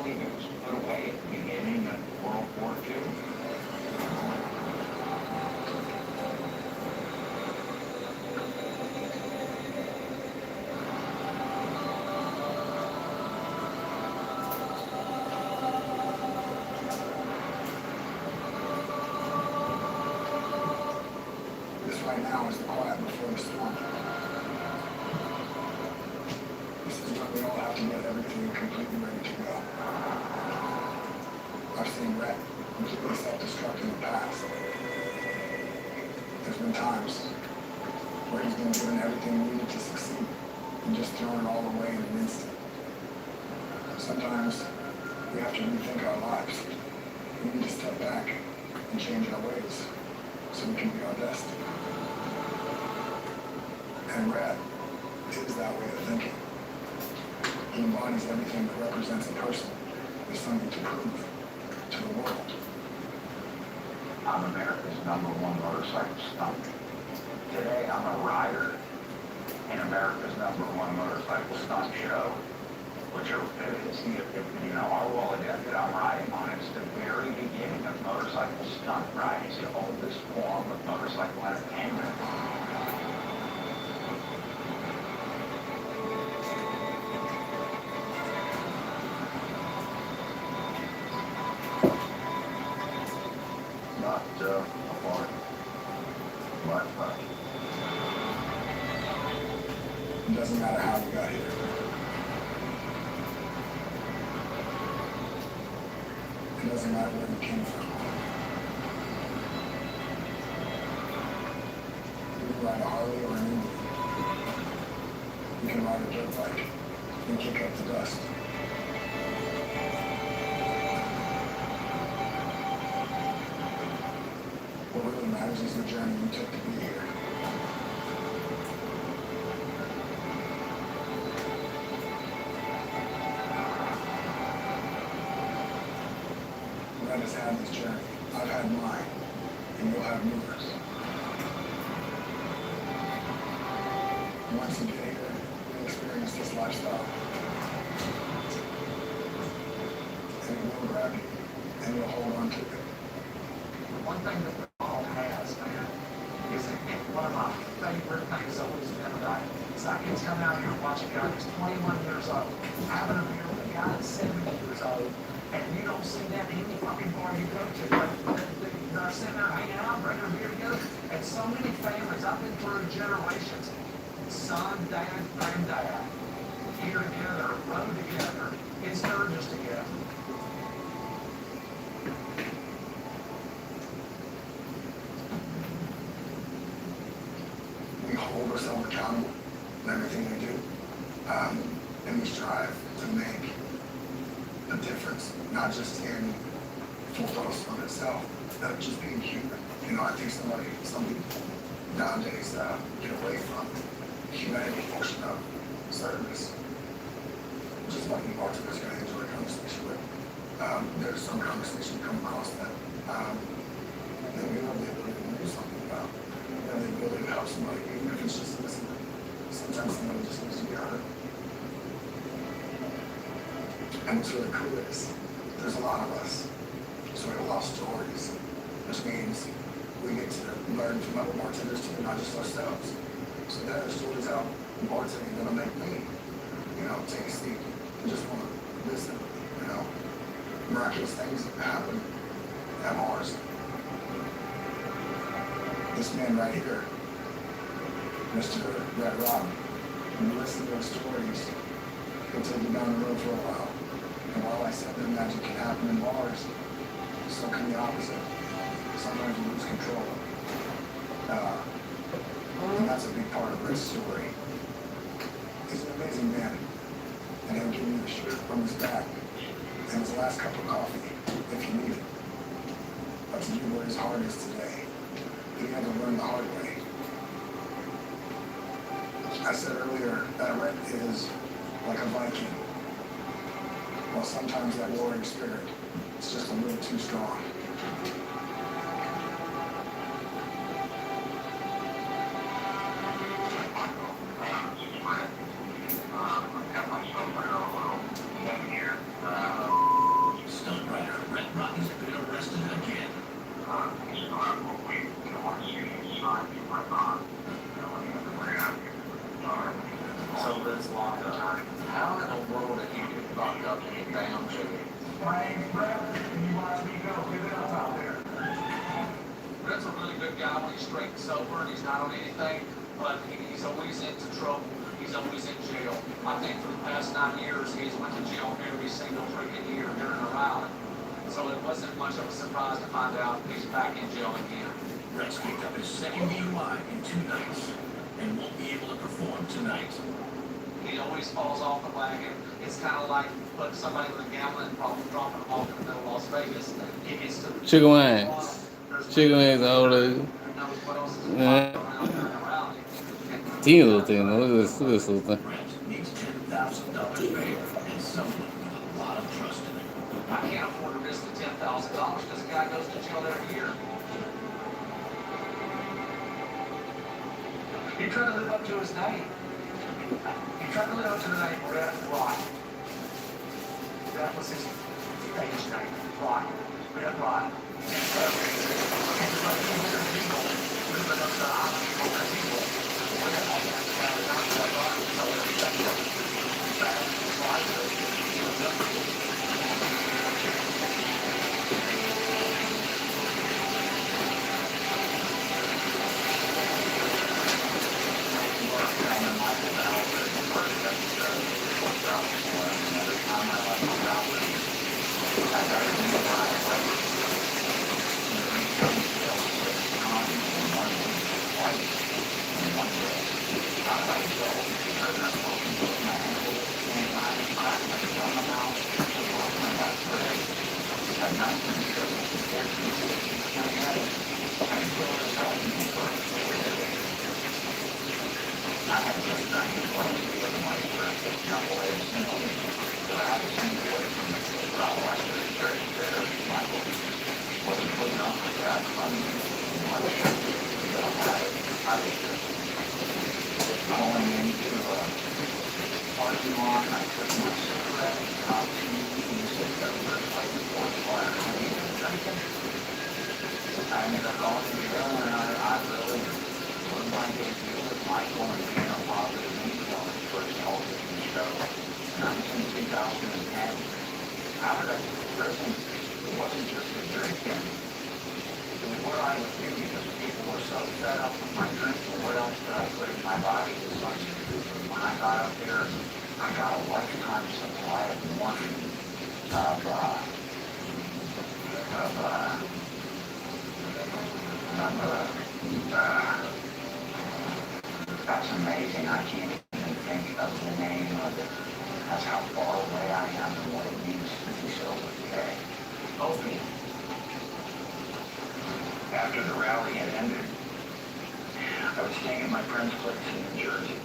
believe it was put away at the beginning of World War II. This right now is the quiet before the storm. This is when we all have to get everything completely ready to go. I've seen Rhett completely self-destruct in the past. There's been times where he's been given everything needed to succeed and just thrown it all away in an instant. Sometimes we have to rethink our lives. We need to step back and change our ways so we can be our best. And Rhett is that way of thinking. He embodies everything that represents a person with something to prove to the world. I'm America's #1 motorcycle stunt. Today I'm a rider in America's #1 motorcycle stunt show, which is our Wolodeck that I'm riding on. It's the very beginning of motorcycle stunt riding. It's the oldest form of motorcycle entertainment. Not apart, but It doesn't matter how we got here. It doesn't matter where we came from. We can ride a Harley or an Indian. We can ride a dirt bike and kick up the dust. What really matters is the journey you took to be here. Red has had this journey. I've had mine. And you'll have yours. Once you get here and experience this lifestyle, and it will grab you, and you'll hold on to it. One thing that all has, man, is that one of my favorite things always been about it. Is I can come out here and watch a guy that's 21 years old, having a beer with a guy that's 70 years old, and you don't see that in any fucking bar you go to. They're sitting there hanging out, bringing a beer together, and so many families, I've been through generations, son, dad, granddad, here together, rode together, in Sturgis together. We hold ourselves accountable in everything we do. And we strive to make a difference, not just in full focus on itself, but just being human. You know, I think some people nowadays get away from the humanity function of service. Just like bartenders are going to enjoy a conversation with. There's some conversation you come across that we have the ability to do something about. We have the ability to help somebody, even if it's just listening. Sometimes somebody just needs to be heard. And what's really cool is there's a lot of us. So we have a lot of stories, which means we get to learn from other bartenders too, not just ourselves. So there are stories out in bartending that'll make me, take a seat and just want to listen, miraculous things happen at Mars. This man right here, Mr. Red Robin, when you listen to those stories, he'll take you down the road for a while. And while I said that magic can happen in bars, so can the opposite. Sometimes you lose control. And that's a big part of Red's story. He's an amazing man. And he'll give you the shirt from his back and his last cup of coffee if you need it. But to do what his heart is today, he had to learn the hard way. I said earlier that Red is like a Viking. Well, sometimes that warrior spirit is just a little too strong. Got myself a little thing here. bucked up in the damn jail. My name's Brett, and you watch me go. Give it up out there. Brett's a really good guy when he's straight and sober and he's not on anything, but he's always into trouble. He's always in jail. I think for the past 9 years, he's went to jail every single freaking year during a rally. So it wasn't much of a surprise to find out he's back in jail again. Rex picked up his second DUI in 2 nights and won't be able to perform tonight. He always falls off the wagon. It's kind of like putting somebody with a gambling problem, dropping them off in the middle of Las Vegas. He gets to the Chicken wings. Chicken wings all the Who knows what else is Yeah. around during a rally. teeny little thing. Look at this little thing. Brett needs $10,000 bail and someone with a lot of trust in him. I can't afford to risk the $10,000 because the guy goes to jail every year. He tried to live up to his name. He tried to live up to the name Brett Rock. That was his stage name, Rock. Brett Rock. And so, everybody thinks they're legal, living up to the island of Casino. We're going to have to have a doctor of Rock, so we're going to have to bad life. He was up to That's amazing. I can't even think of the name of it. That's how far away I am from what it means to be sober today. Opie. After the rally had ended, I was staying at my friend's place in New Jersey.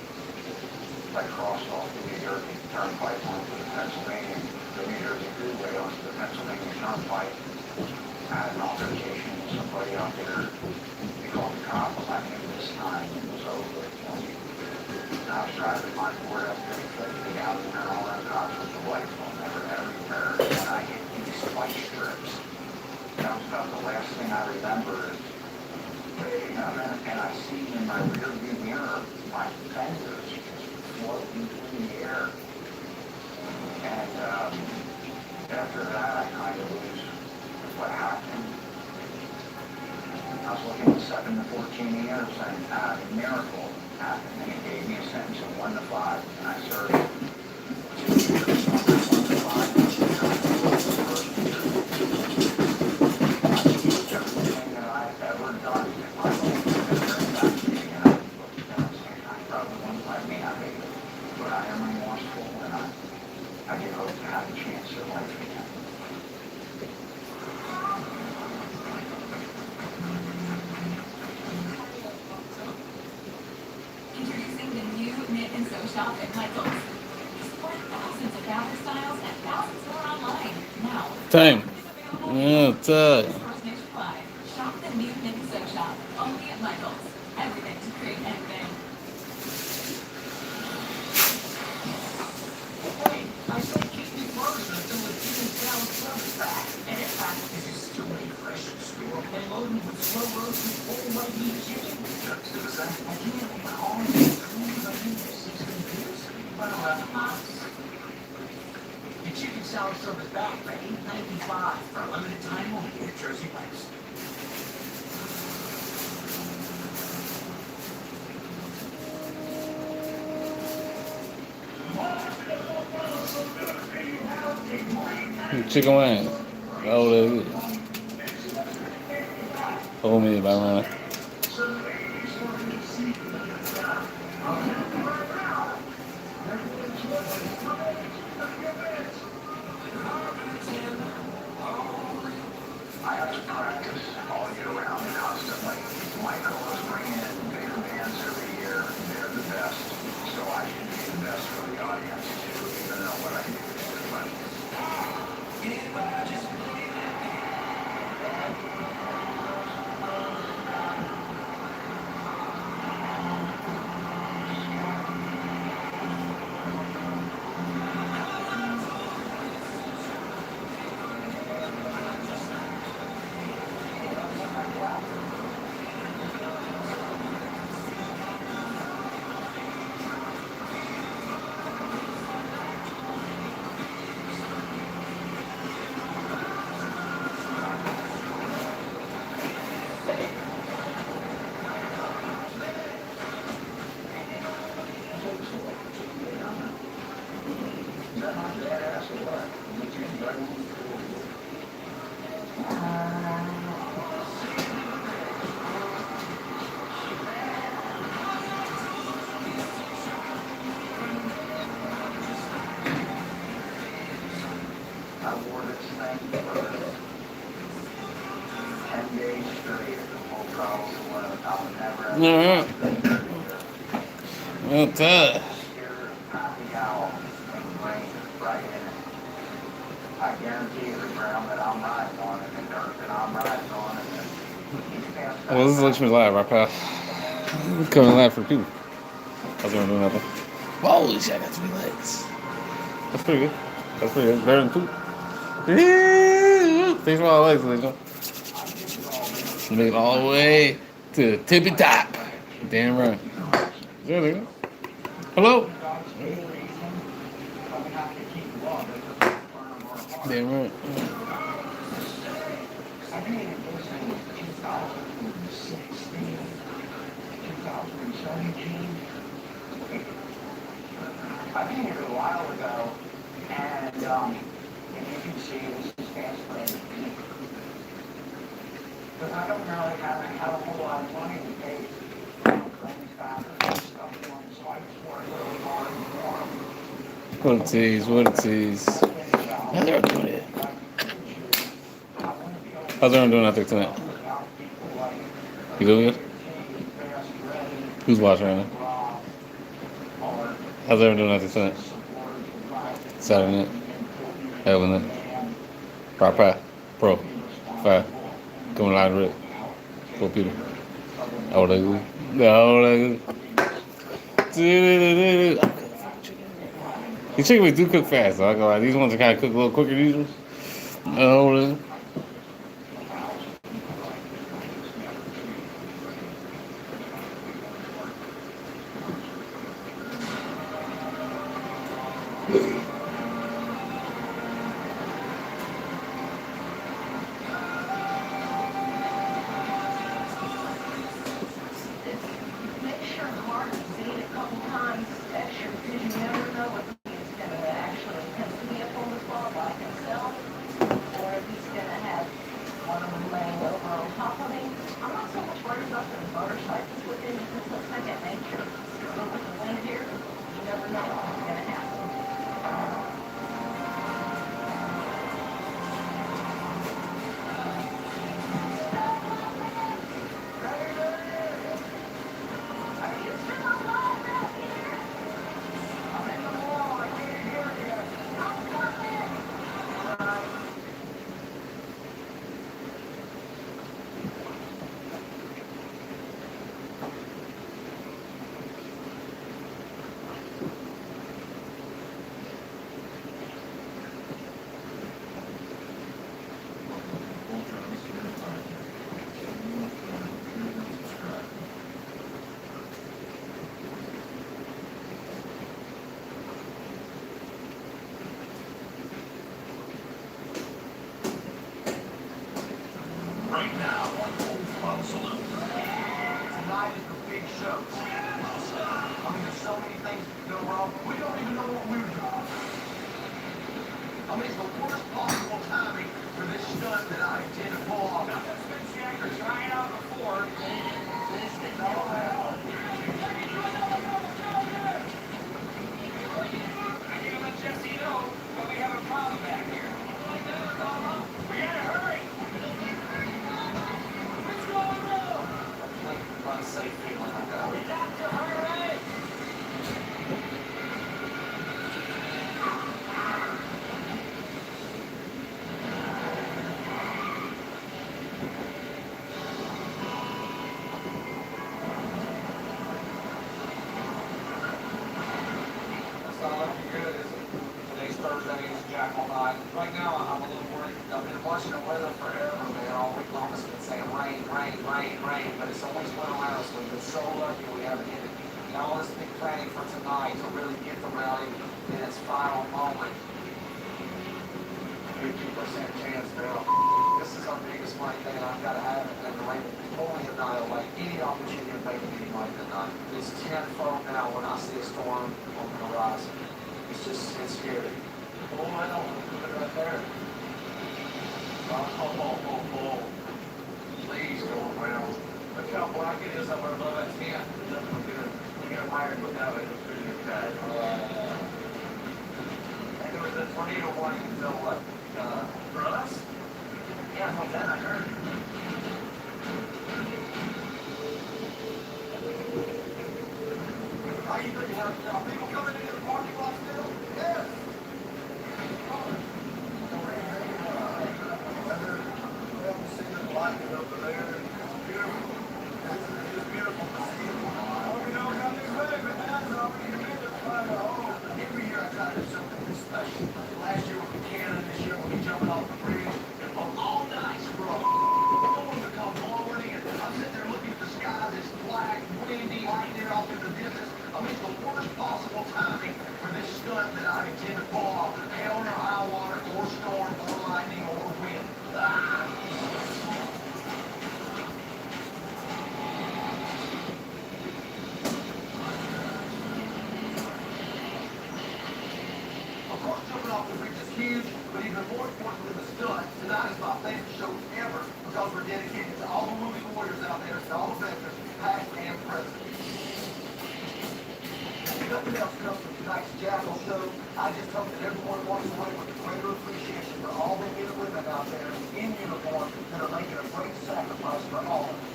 I crossed off the New Jersey Turnpike onto the Pennsylvania, the New Jersey Freeway onto the Pennsylvania Turnpike. I had an altercation with somebody out there. They called the cops. I knew this time it was over. I was driving my Ford F-350 down there and all those cops with the lights on. They were everywhere. And I hit these spike strips. That was about the last thing I remember is, and I see in my rearview mirror my fenders just floating through the air. And after that, I kind of lose what happened. I was looking at 7 to 14 years, and a miracle happened, and it gave me a sentence of 1 to 5, and I served 2 years, 1 to 5. Everything that I've ever done in my life has turned out to be, and I look at it and I probably won't let me have it, but I am remorseful, and I do hope to have a chance at life again. Introducing the new Knit and Sew Shop at Michael's. Support thousands of fabric styles and thousands more online. Now, Time. available Yeah, time. stores nationwide. Shop the new Knit and Sew Shop only at Michael's. Everything to create anything. Hey, I say keep me frozen until the chicken salad club is back. And in fact, this is still a fresh store and loaded with slow roasted whole white meat chicken. Just do the same. I can't recall the food I need for 16 years, but 11 months. You salad service back for $8.95 for a limited time only at Jersey Mike's. Chicken wings. Oh, they're good. Hold me by mine. I have to practice all year round constantly. Michael is bringing in bigger bands every year. They're the best. So I should be the best for the audience too, even though what I do is different. I wore this thing for 10 days straight. Full throttle saloon. I would never have Well, tough. happy owl and rain right in it. I guarantee you the ground that I'm riding on and the dirt that I'm riding on and the Well, this is Lakshmi Live, right, pal? Coming live for people. I was gonna do nothing. Holy shit, I got 3 legs. That's pretty good. That's pretty good. Better than 2. Thanks for all the legs, Lakshmi. Make it all the way to the tippy top. Damn right. There they go. Hello. Damn right. I've been in this since 2016, 2017. I've been here a while ago, and you can see this is fast play. Because I don't really have a whole lot of money to pay for these factors and stuff for them, so I just work really hard and more. What a tease, what a tease. How's everyone doing it? How's everyone doing out there tonight? You doing good? Who's watching right now? How's everyone doing out there tonight? Saturday night? Hell night? Prop Pie? Pro? 5? Coming live with 4 people. Oh, they good. Oh, they good. These chicken wings do cook fast, so I go like these ones are kind of cook a little quicker than these ones. Oh, they good. Make sure Martin's seen it a couple times extra because you never know if he's going to actually come to me up on the spot by himself or if he's going to right now on Old Club Salute. Tonight is the big show. I mean, there's so many things that go wrong. We don't even know what we're doing. I mean, it's the worst possible timing for this stunt that I intend to pull off. Nothing's been checked or tried out before. This is all out. I need to let Jesse know that we have a problem back here. We gotta hurry. What's going on? Unsafe feeling I got. We got to hurry. That's not looking good, is it? Today's Thursday, it's Jackal night. Right now, I'm a little worried. I've been watching the weather forever, man. All week long, it's been saying rain, rain, rain, rain, but it's always been around us. We've been so lucky we haven't hit it. Now, all this big planning for tonight to really get the rally in its final moment. 50% chance, Bill. This is our biggest money thing, and I've got to have it. And the rain will totally annihilate any opportunity of making any money tonight. It's tenfold now when I see a storm on the horizon. It's scary. Oh, I know. Put it right there. Oh. Please go around. Look how black it is up above that tent. We get a wire put out of it. It's pretty good guy. And there was a tornado warning until what? For us? Yeah, I know that. I heard. How you doing? Are people coming into the parking lot still? Yes. Every year I try to do something special. Last year with Canada, this year we'll be jumping off the bridge. All night, bro. No one would come forward, and I'm sitting there looking at the sky, this black, windy, lightning off in the distance. I mean, it's the worst possible timing for this stunt that I intend to pull off. Hell or high water, or storm, or lightning, or wind. Ah. Of course, jumping off the bridge is huge, but even more important than the stunt, tonight is my favorite show ever because we're dedicated to all the movie warriors out there, to all the veterans, past and present. Nothing else comes from tonight's Jackal show. I just hope that everyone walks away with a greater appreciation for all the men and women out there in uniform that are making a great sacrifice for all of us.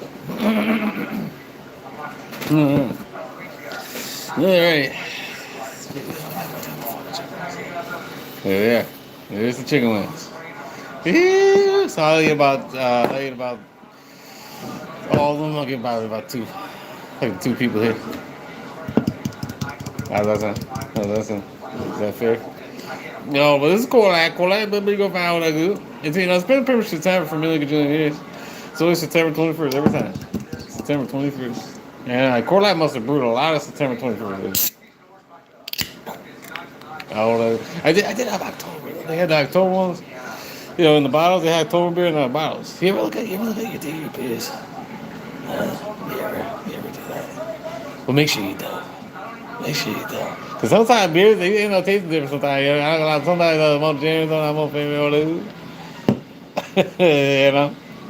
All right. Yeah. There's the chicken wings. Yeah. So I'll eat about all of them. I'll get about two. Like 2 people here. How's that sound? Is that fair? No, but this is Kolak, but we go find out that good. It's been pretty much September for a million gajillion years. So it's September 21st every time. September 21st. Yeah, Kolak must have brewed a lot of September 21st. I did have October. They had the October ones. In the bottles, they had October beer in the bottles. You ever look at your beers? You ever do that? Well, make sure you do. Because sometimes beers, they end up tasting different sometimes. I don't know, sometimes more generous, sometimes more favorite.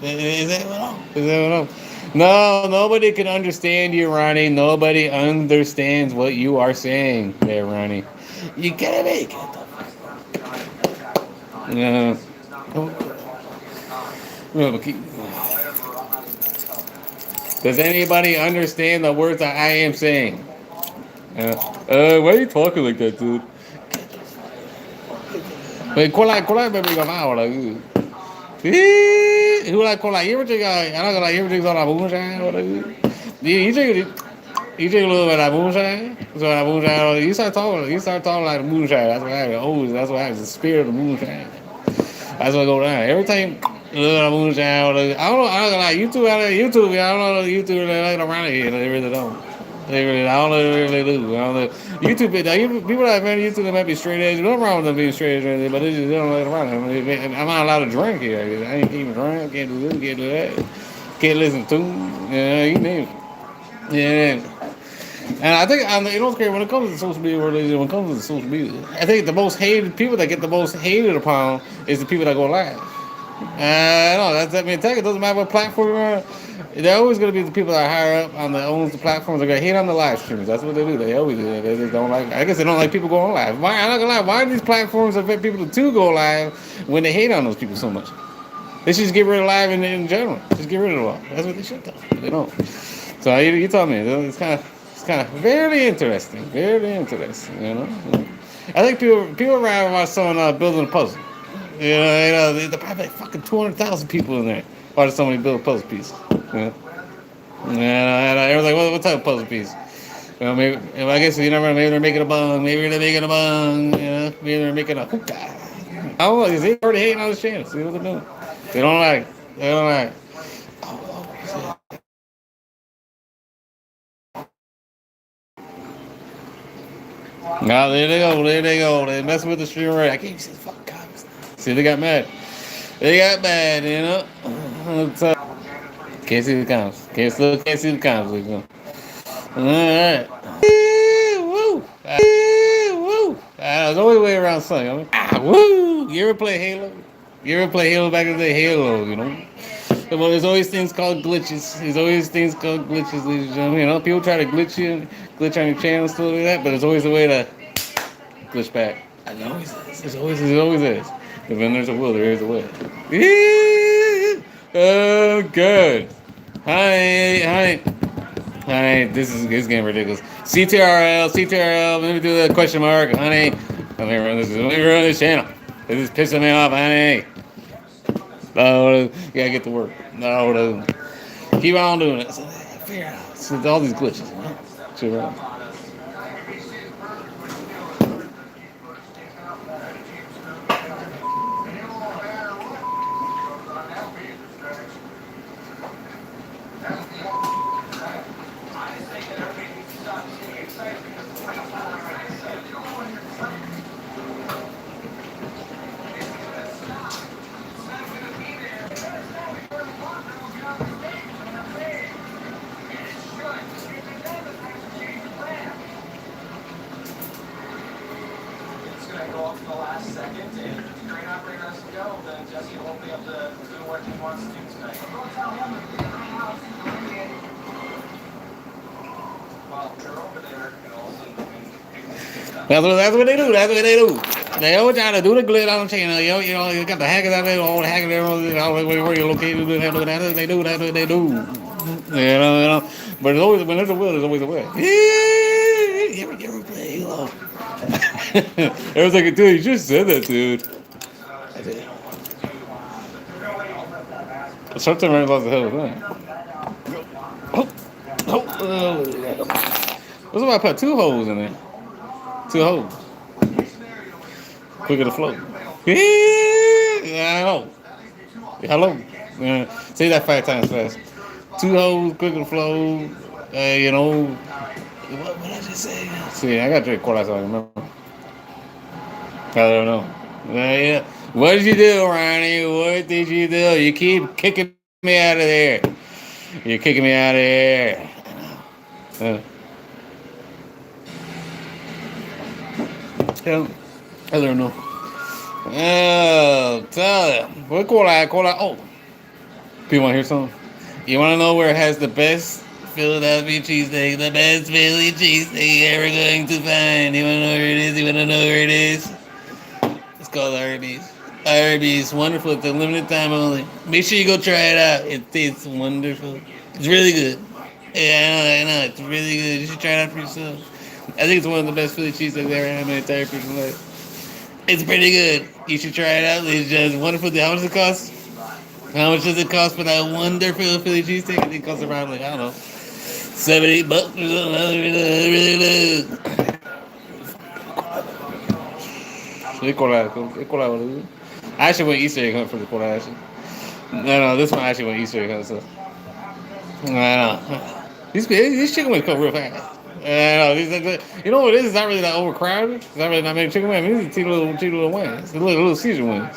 Is that what I'm? No, nobody can understand you, Ronnie. Nobody understands what you are saying there, Ronnie. You gotta make it. Does anybody understand the words that I am saying? Why are you talking like that, dude? Wait, Kolak, baby, go now, like. Who like Kolak? You ever drink? I don't know, like, you ever drink some of that moonshine? You drink a little bit of that moonshine? So that moonshine, you start talking like the moonshine. That's what happens. That's what happens. The spirit of the moonshine. That's what go down. Every time you look at the moonshine, I don't know, like YouTube, I don't know the YouTube that like around here. They really don't. They really, I don't know what they really do. I don't know. YouTube, people that man YouTube, they might be straight edge. Nothing wrong with them being straight edge, but they don't let it around. I'm not allowed to drink here. I ain't even drink. Can't do this. Can't do that. Can't listen to. You name it. Yeah. And I think, you know what's crazy, when it comes to social media, when it comes to social media, I think the most hated people that get the most hated upon is the people that go live. No, I mean, it doesn't matter what platform you're on. They're always going to be the people that are higher up on the owns the platforms. They're going to hate on the live streams. That's what they do. They always do. They just don't like. I guess they don't like people going live. Why? I'm not gonna lie. Why do these platforms affect people to go live when they hate on those people so much? They should just get rid of live in general. Just get rid of it all. That's what they should do. But they don't. So you tell me. It's kind of very interesting. Very interesting. You know. I think people rather watch someone building a puzzle. There's probably like fucking 200,000 people in there watching somebody build a puzzle piece. Yeah. And I was like, what type of puzzle piece? Maybe, I guess you never know, maybe they're making a bong, maybe they're making a hookah. I don't know, because they already hating on the channel. See what they're doing? They don't like. Now there they go. They messing with the stream right. I can't even see the fucking comments. See, they got mad, you know. So, can't see the comments. Can't see the comments. You know. Alright. Woo! Woo! There's always a way around something. Woo! You ever play Halo? You ever play Halo back in the day? Halo, you know. Well, there's always things called glitches. Ladies and gentlemen. You know, people try to glitch on your channel and stuff like that, but there's always a way to glitch back. And there always is. If when there's a will, there is a way. Oh, good. Hi. This is getting ridiculous. CTRL. Let me do the question mark, honey. Let me run this channel. This is pissing me off, honey. No, you gotta get to work. No, keep on doing it. Figure it out. It's all these glitches. Shit, right? That's what they do. They always try to do the glitch on the channel. You know, you got the hackers out there, all the hackers there, where you're located. They do. You know. But it's always, when there's a will, there's always a way. You ever play Halo? I was like, dude, you just said that, dude. I did. Sometimes I lost the hell of that. What's if I put 2 holes in there? 2 holes. Quicker to flow. Yeah, I know. Hello. Say that 5 times fast. 2 holes, quicker to flow. You know. What did I just say? See, I got to drink cola so I remember. I don't know. Yeah. What did you do, Ronnie? What did you do? You keep kicking me out of there. You're kicking me out of here. I don't know. Oh, tell you. What cola? Oh. People want to hear something? You want to know where it has the best Philadelphia cheesesteak? The best Philly cheesesteak you're ever going to find. You want to know where it is? It's called Arby's. Arby's. Wonderful. It's a limited time only. Make sure you go try it out. It tastes wonderful. It's really good. Yeah, I know. It's really good. You should try it out for yourself. I think it's one of the best Philly cheesesteaks I've ever had in my entire freaking life. It's pretty good. You should try it out. It's just wonderful. How much does it cost? How much does it cost for that wonderful Philly cheesesteak? I think it costs around, like, I don't know, $7-8 or something. Really good. I actually went Easter egg hunt for the cola, actually. No, this one actually went Easter egg hunt, so. I know. These chicken wings come real fast. You know what it is? It's not really that overcrowded. It's not really that many chicken wings. These are cheap little wings. It's little Caesar wings.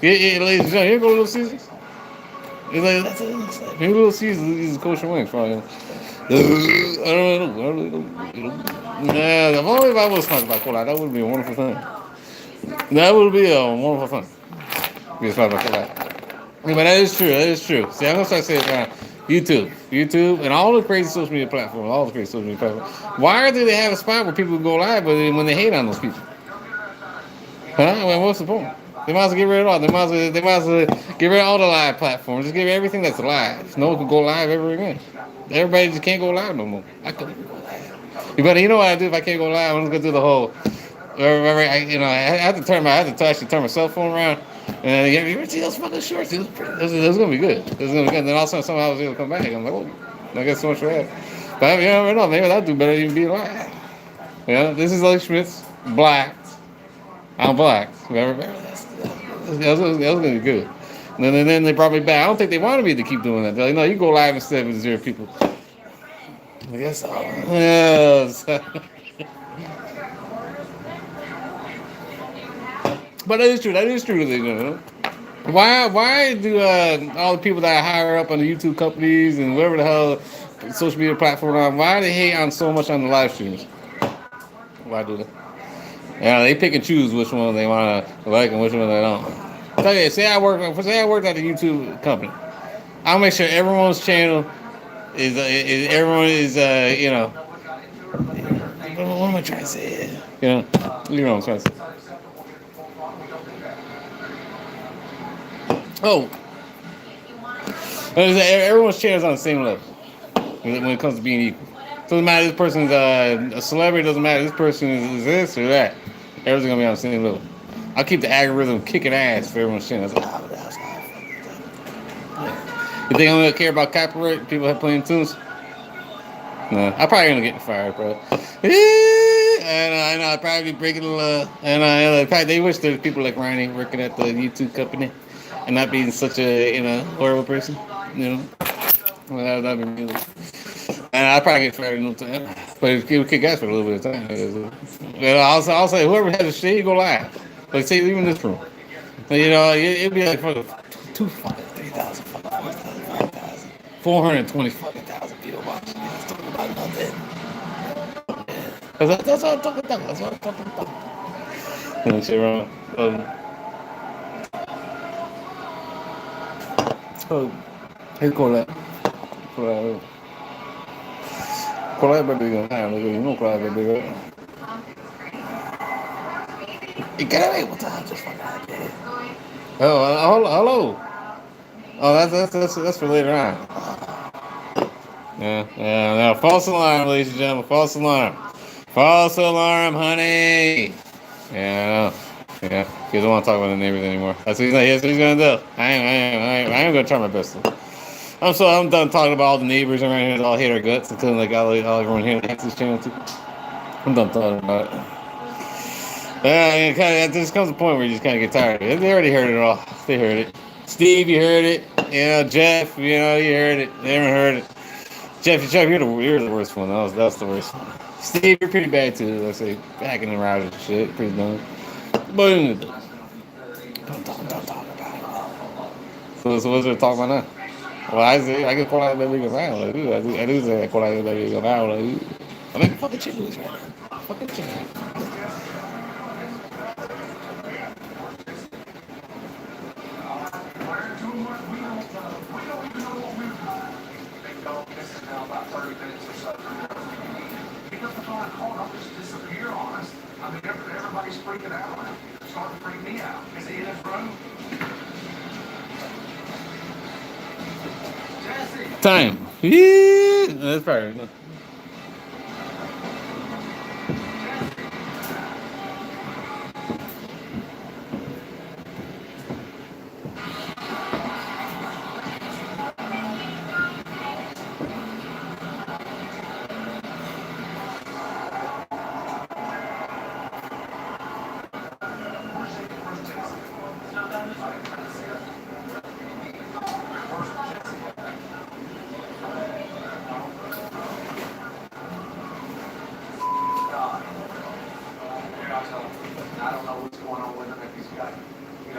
Yeah, ladies and gentlemen, you go to Little Caesars? It's like, that's it. Maybe Little Caesars is kosher wings, probably. I don't know. Nah, if only if I was talking about cola, that would be a wonderful thing. That would be a wonderful thing. Be talking about cola. Yeah, but that is true. That is true. See, I'm gonna start saying YouTube, and all the crazy social media platforms, all the crazy social media platforms. Why do they have a spot where people go live, but when they hate on those people? Huh? I mean, what's the point? They might as well get rid of all. They might as well get rid of all the live platforms. Just give everything that's live. No one can go live ever again. Everybody just can't go live no more. I couldn't even go live. You know what I do if I can't go live? I'm just gonna do the whole. I have to actually turn my cell phone around. And you ever see those fucking shorts? It was gonna be good. It was gonna be good. And then all of a sudden, somehow I was able to come back. I'm like, oh, I guess so much for that. But I don't know. Maybe I'll do better than being live. Yeah, this is Alex Schmitz, black. I'm black. That's gonna be good. And then they brought me back. I don't think they wanted me to keep doing that. They're like, no, you go live instead with 0 people. I guess so. Yes. But that is true. That is true. You know? Why do all the people that are higher up on the YouTube companies and whatever the hell social media platform on, why do they hate on so much on the live streams? Why do they? Yeah, they pick and choose which one they want to like and which one they don't. Tell you, say I worked at a YouTube company. I'll make sure everyone's channel is everyone is you know. What am I trying to say? You know what I'm trying to say. Oh, everyone's channel is on the same level when it comes to being equal. Doesn't matter this person's a celebrity. Doesn't matter this person is this or that. Everything's gonna be on the same level. I'll keep the algorithm kicking ass for everyone's channel. You think I'm gonna care about copyright? People have playing tunes? No, I'm probably gonna get fired, bro. And I'll probably be breaking the law. And they wish there was people like Ronnie working at the YouTube company and not being such a horrible person. You know, well, that'd be really. And I'll probably get fired in no time. But it would kick ass for a little bit of time. But I'll say whoever has a shit, you go live. Like say leave in this room. You know, it'd be like fucking 3,000, 4,000, 420 fucking thousand people watching. That's talking about nothing. That's what I'm talking about. That's what I'm talking about. And shit wrong. How you call that? Call that baby gonna have you know call that baby. You get away with that just fucking idea. Oh, hello. Oh, that's for later on. Yeah. False alarm, ladies and gentlemen. False alarm. False alarm, honey. Yeah. He doesn't want to talk about the neighbors anymore. That's what he's gonna do. I am gonna try my best. I'm done talking about all the neighbors around here that all hate our guts, including like all everyone here that hates this channel too. I'm done talking about it. There just comes a point where you just kind of get tired of it. They already heard it all. They heard it. Steve, you heard it. Jeff, you heard it. Aaron heard it. Jeff, you're the worst one. That's the worst one. Steve, you're pretty bad too. Let's say hacking and routers and shit. Pretty dumb. But don't talk about it. So what's there to talk about now? Well, I get called out that big around. Like, I do say I call out that big around. Like, I'm making fucking chickens right now. Fucking chicken. I mean, everybody's freaking out. It's starting to freak me out. Is he in his room? Jesse! Time. Yeah, that's probably.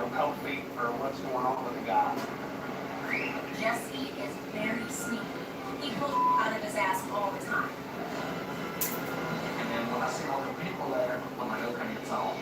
comfy for what's going on with the guy. Jesse is very sneaky. He pulls out of his ass all the time. And then when I see all the people there, I'm like, okay, it's on.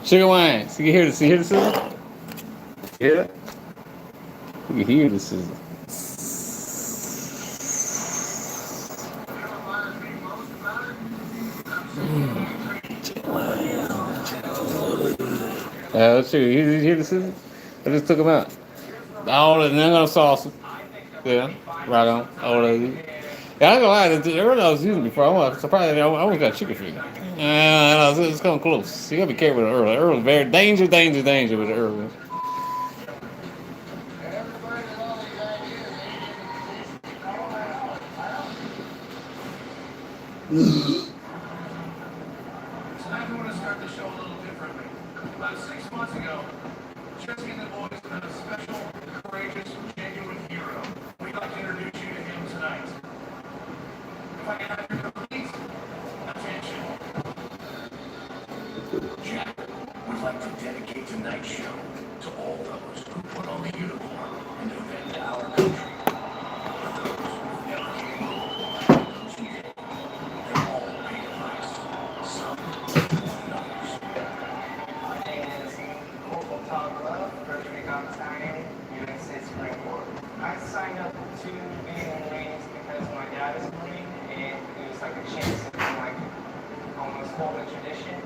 Sugar Wine. So you hear the sizzle? Hear that? You can hear the sizzle. Let's see. You hear the sizzle? I just took them out. All the none of the sauce. Yeah, right on. All of it. Yeah, I ain't gonna lie. The earlier I was using before, I almost got chicken feet. It's coming close. You gotta be careful with the early. Early, very danger with the early. Tonight we want to start the show a little differently. About 6 months ago, Jesse and the boys met a special, courageous, genuine hero. We'd like to introduce you to him tonight. If I can have your complete attention. Jack would like to dedicate tonight's show to all those who put on the uniform and defend our country. For those who never came home, those who did, they all paid a price. Some more than others. My name is Corporal Todd Love, First Recon Battalion, United States Marine Corps. I signed up to be in the Marines because my dad is a Marine, and it was like a chance to like almost hold a tradition.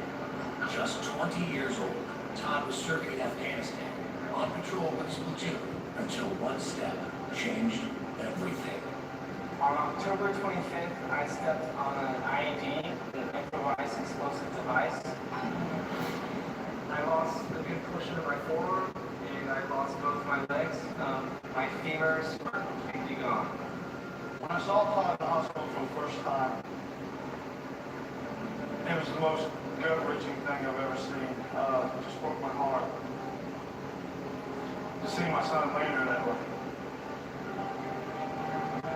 Just 20 years old, Todd was serving in Afghanistan, on patrol with his platoon, until one step changed everything. On October 25th, I stepped on an IED, an improvised explosive device. I lost a good portion of my forearm, and I lost both my legs. My femurs were completely gone. When I saw Todd in the hospital for the first time, it was the most gut-wrenching thing I've ever seen. It just broke my heart to see my son laying there that way.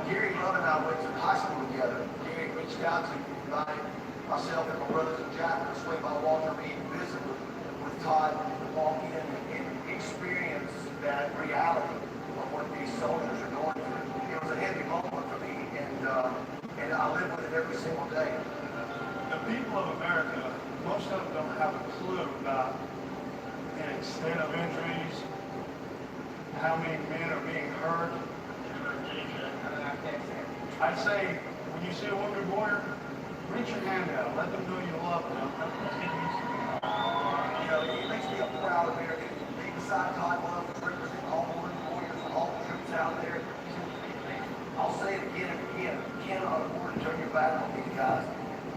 Gary Love and I went to high school together. Gary reached out to myself and my brothers in Jackson, swayed by Walter Reed, visit with Todd, walk in and experience that reality of what these soldiers are going through. It was a heavy moment for me, and I live with it every single day. The people of America, most of them don't have a clue about the extent of injuries, how many men are being hurt. I'd say, when you see a wounded warrior, reach your hand out, let them know you love them. You know, it makes me a proud American to be beside Todd Love, to represent all the wounded warriors and all the troops out there. I'll say it again and again, you cannot afford to turn your back on these guys.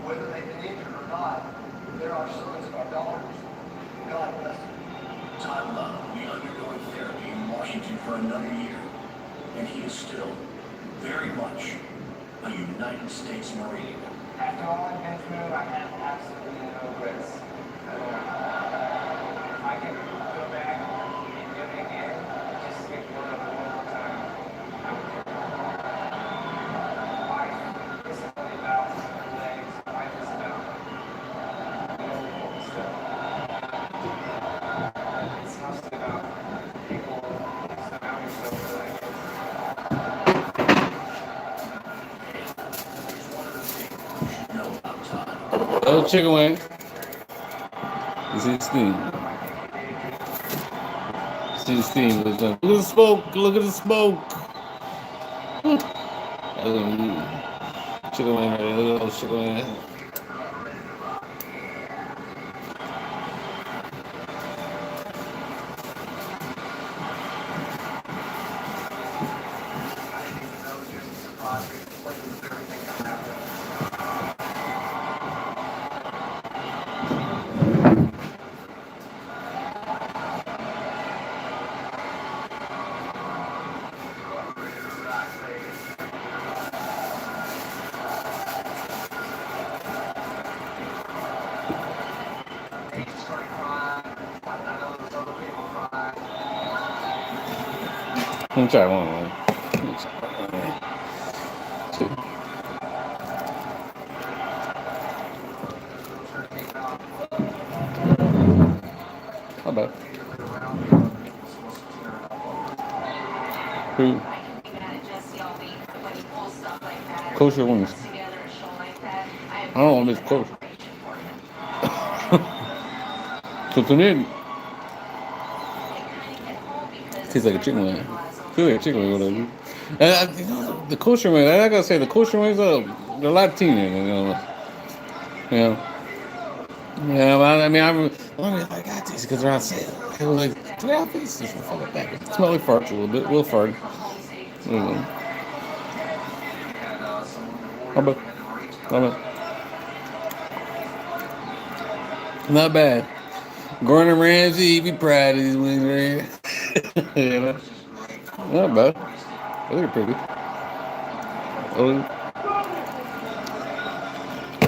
Whether they've been injured or not, they're our sons and our daughters. God bless them. Todd Love will be undergoing therapy in Washington for another year, and he is still very much a United States Marine. After all I've been through, I have absolutely no regrets. If I could go back and do it again, just to get one more time, I would do it. Life isn't only about legs. Life is about stuff. It's mostly about people surrounding yourself with, I guess. Know about Todd. Oh, chicken wing. You see the steam. See the steam. Look at the smoke. Look at the smoke. Chicken wing right there. Look at those chicken wing. Let me try one more. Let me try one more. Two. How about who? I can be mad at Jesse all week, but when he pulls stuff like that, or Kosher puts wings. us together a show like that, I have I don't want nothing this but kosher. admiration for him. So to me, it I kind of get home because tastes like a my chicken wing. mother-in-law is Feel over like a chicken wing, there, whatever. so And you know, the kosher wings. I gotta say, the kosher wings are they're Latino. You know. Yeah, well, I mean, I got these because they're on sale. It was like $3 pieces for fucking pack. It smell like farts a little bit, real fart. Mm. How about? How about? Not bad. Gordon Ramsay, be proud of these wings right here. You know? Not bad. I think they're pretty. Oh,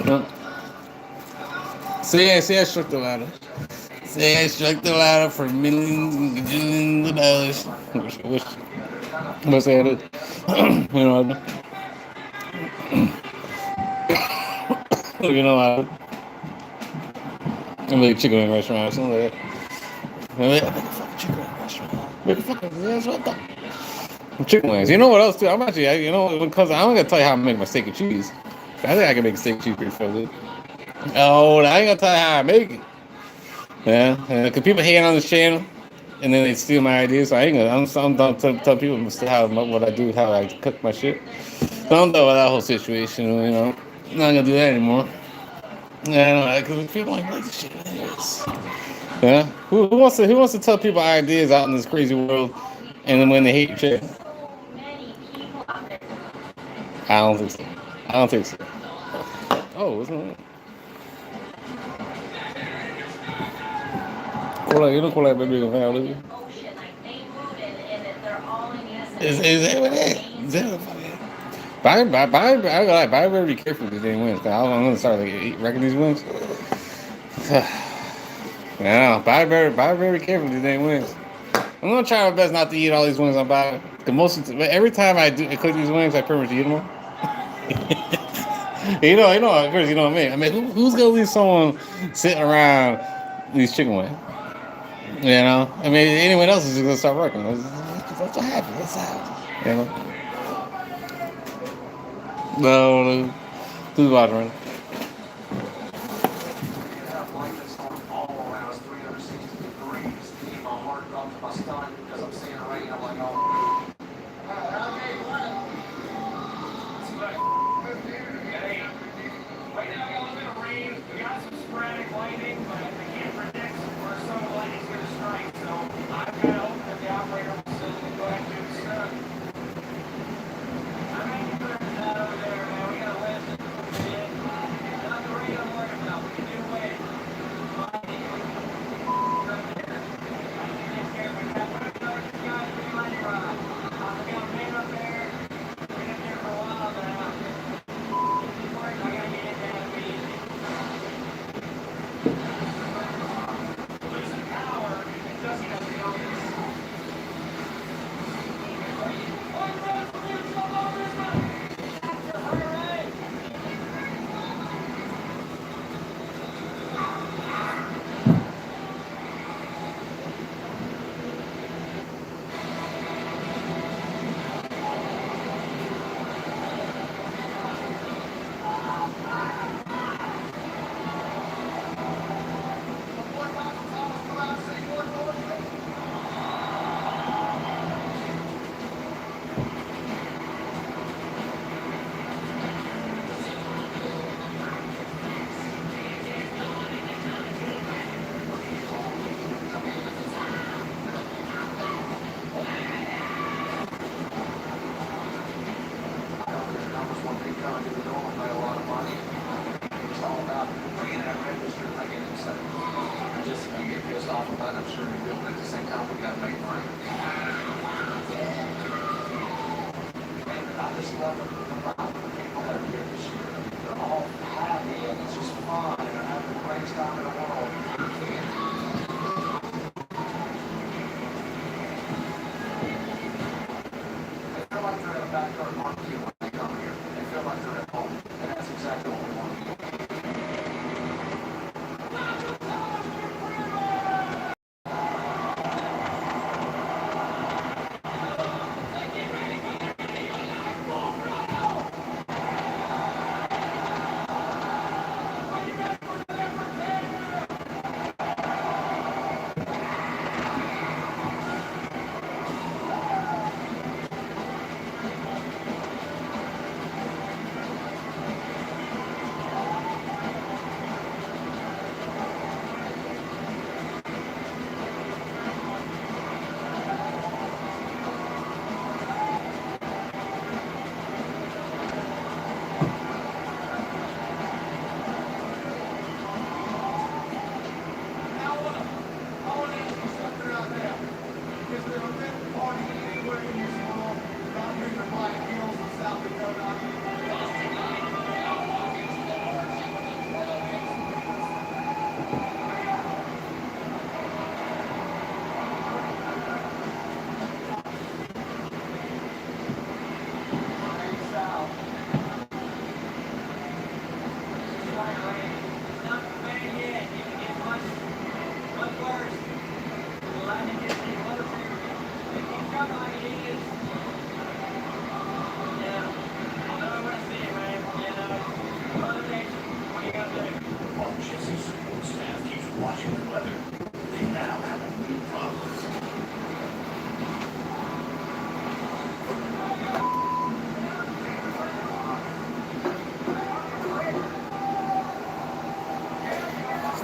no. See, I struck the ladder. See, I struck the ladder for millions and gajillions of dollars. Wish, what's that? You know, you know, I'm like a chicken wing restaurant or something like that. I'm like a fucking chicken wing restaurant. Make a fucking that's what the chicken wings. You know what else too? I'm actually, you know, because I'm gonna tell you how I make my steak and cheese. I think I can make a steak and cheese pretty fucking good. Oh, I ain't gonna tell you how I make it. Yeah, because people hate on this channel, and then they steal my ideas. So I ain't gonna. I'm done tell people how what I do, how I cook my shit. So I'm done with that whole situation. You know, I'm not gonna do that anymore. Yeah, because people don't like this shit anyways. Yeah, who wants to tell people ideas out in this crazy world, and then when they hate your shit? I don't think so. I don't think so. Oh, isn't it? Cool, you know, cool, like baby, family. Is that what it is? Is that what it is? Buy very careful with these damn wings. I'm gonna start like wrecking these wings. Yeah, buy very careful with these damn wings. I'm gonna try my best not to eat all these wings I'm buying. Every time I cook these wings, I pretty much eat them all. Of course, you know what I mean. I mean, who's gonna leave someone sitting around these chicken wings? You know, I mean, anyone else is just gonna start working. What's what happened? What's happening? You know. No, who's watching? have light that's on all around us, 360 degrees. Keep my heart up to my stomach because I'm seeing rain. I'm like, oh. Hey, right now we got a little bit of rain. We got some sporadic lightning, but I can't predict where some of the lightning's going to strike. So I've got to hope that the operator will still go ahead and do the stuff. I'm going to put that over there, man. We got to lift it. Not the rain I'm worried about. We can do wind.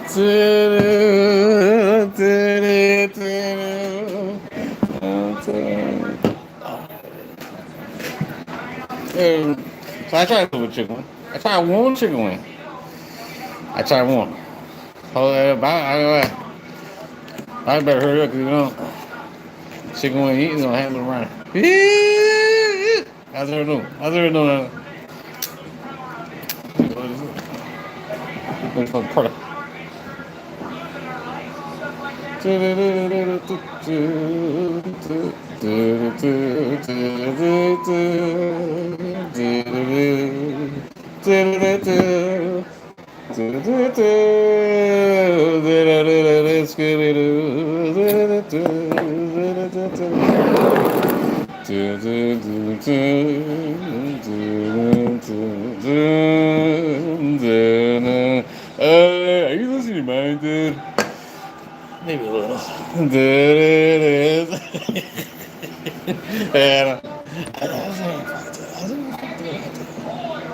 So I tried with chicken wing. I tried one chicken wing. I tried one. Oh, I better hurry up because chicken wing eating gonna handle around. How's it doing? How's it doing? What's for product? Are you listening to mine, dude? Maybe a little. And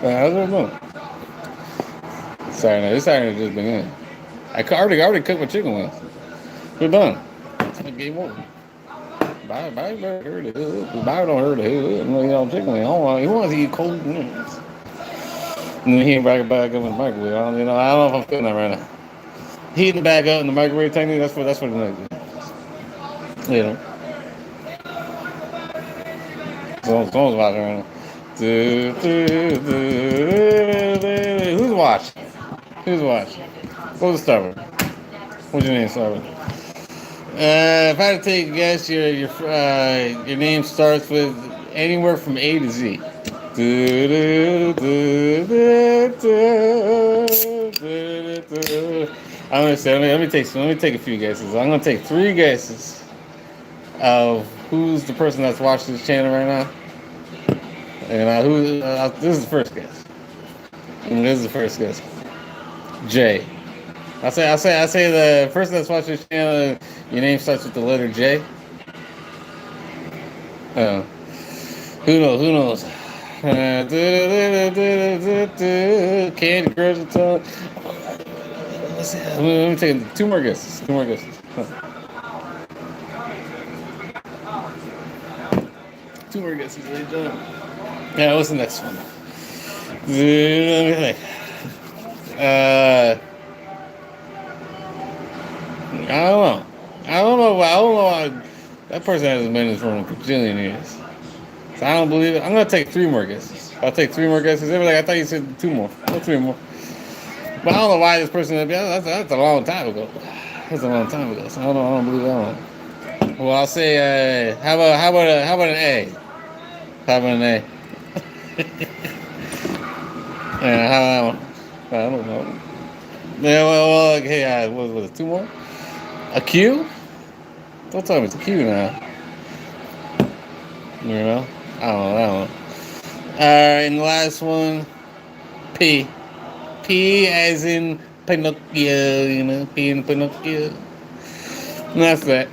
how's it going? Sorry, no, this Saturday just began. I already cooked my chicken wings. We're done. Game over. Bye don't hurt the hood. Bye don't hurt the hood. You know, chicken wing. He wants to eat cold wings. And then he back up in the microwave. I don't know if I'm feeling that right now. Heating back up in the microwave technique. That's what the next is. You know. Someone's watching right now. Who's watching? Who's watching? What's the start with? What's your name start with? If I had to take a guess, your name starts with anywhere from A to Z. I'm gonna say, let me take a few guesses. I'm gonna take 3 guesses of who's the person that's watching this channel right now. And this is the first guess. J. I say the person that's watching this channel, your name starts with the letter J. Who knows? Candy Crush and tongue. Let me take 2 more guesses. 2 more guesses. 2 more guesses, ladies and gentlemen. Yeah, what's the next one? Let me think. I don't know why that person hasn't been in this room for a bajillion years. So I don't believe it. I'm gonna take 3 more guesses. I'll take 3 more guesses. They were like, I thought you said 2 more. No, 3 more. But I don't know why this person. That's a long time ago. So I don't believe that one. Well, I'll say. How about an A? How about an A? Yeah, how that one? I don't know. Yeah, well, okay. What was it? 2 more? A Q? Don't tell me it's a Q now. You know? I don't know that one. Alright, and the last one, P. P as in Pinocchio, P in Pinocchio. And that's that.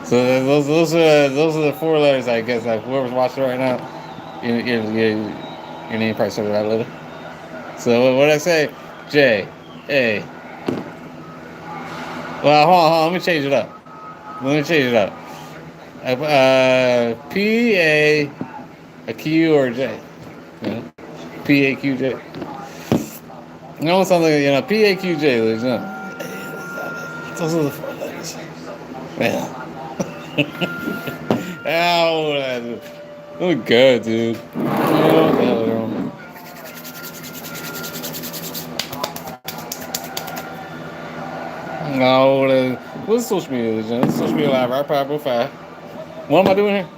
So those are the 4 letters, I guess. Like whoever's watching right now, your name probably started that letter. So what did I say? J, A. Well, hold on. Let me change it up. P, A, Q, or J. You know? P, A, Q, J. You know something, P, A, Q, J, ladies and gentlemen. Those are the 4 letters. Man. Ow, look good, dude. No, what's social media, ladies and gentlemen? Social media live, right? Power 5. What am I doing here?